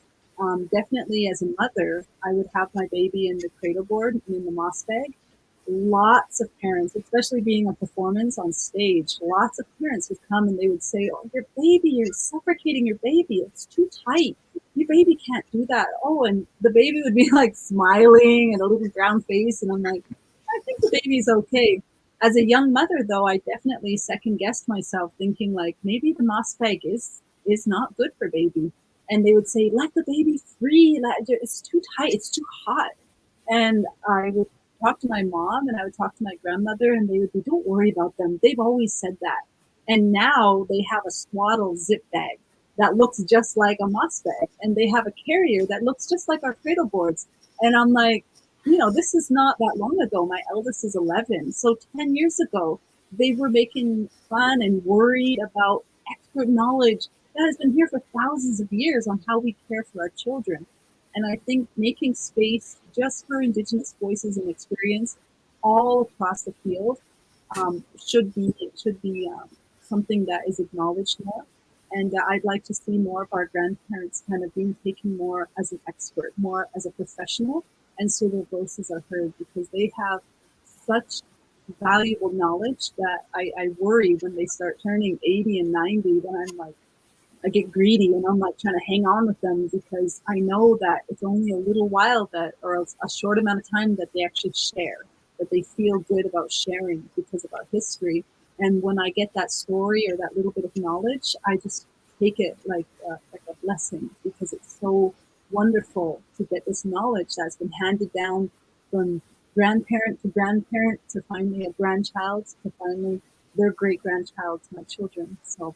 Definitely as a mother, I would have my baby in the cradle board and in the moss bag. Lots of parents, especially being a performance on stage, lots of parents would come and they would say, oh, your baby, you're suffocating your baby. It's too tight. Your baby can't do that. Oh, and the baby would be like smiling and a little brown face. And I'm like, I think the baby's okay. As a young mother, though, I definitely second guessed myself, thinking like maybe the moss bag is not good for baby. And they would say, let the baby free. It's too tight. It's too hot. And I would talk to my mom and I would talk to my grandmother, and they would be, don't worry about them. They've always said that. And now they have a swaddle zip bag that looks just like a moss bag, and they have a carrier that looks just like our cradle boards. And I'm like, this is not that long ago. My eldest is 11. So 10 years ago, they were making fun and worried about expert knowledge that has been here for thousands of years on how we care for our children. And I think making space just for Indigenous voices and experience all across the field should be something that is acknowledged more. And I'd like to see more of our grandparents kind of being taken more as an expert, more as a professional, and so their voices are heard, because they have such valuable knowledge that I worry when they start turning 80 and 90, then I'm like, I get greedy and I'm like trying to hang on with them because I know that it's only a little while that, or a short amount of time that they actually share, that they feel good about sharing because of our history. And when I get that story or that little bit of knowledge, I just take it like a blessing because it's so wonderful to get this knowledge that's been handed down from grandparent to finally a grandchild to finally their great grandchild to my children. So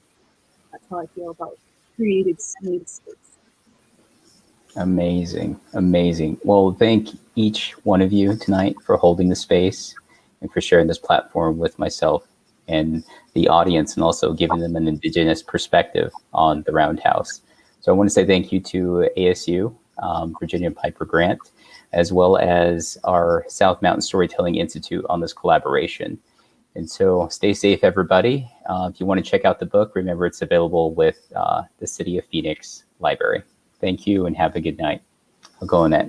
that's how I feel about creative space. Amazing, amazing. Well, thank each one of you tonight for holding the space and for sharing this platform with myself and the audience, and also giving them an Indigenous perspective on the Roundhouse. So I want to say thank you to ASU, Virginia Piper Grant, as well as our South Mountain Storytelling Institute on this collaboration. And so stay safe, everybody. If you want to check out the book, remember it's available with the City of Phoenix Library. Thank you and have a good night. I'll go on that.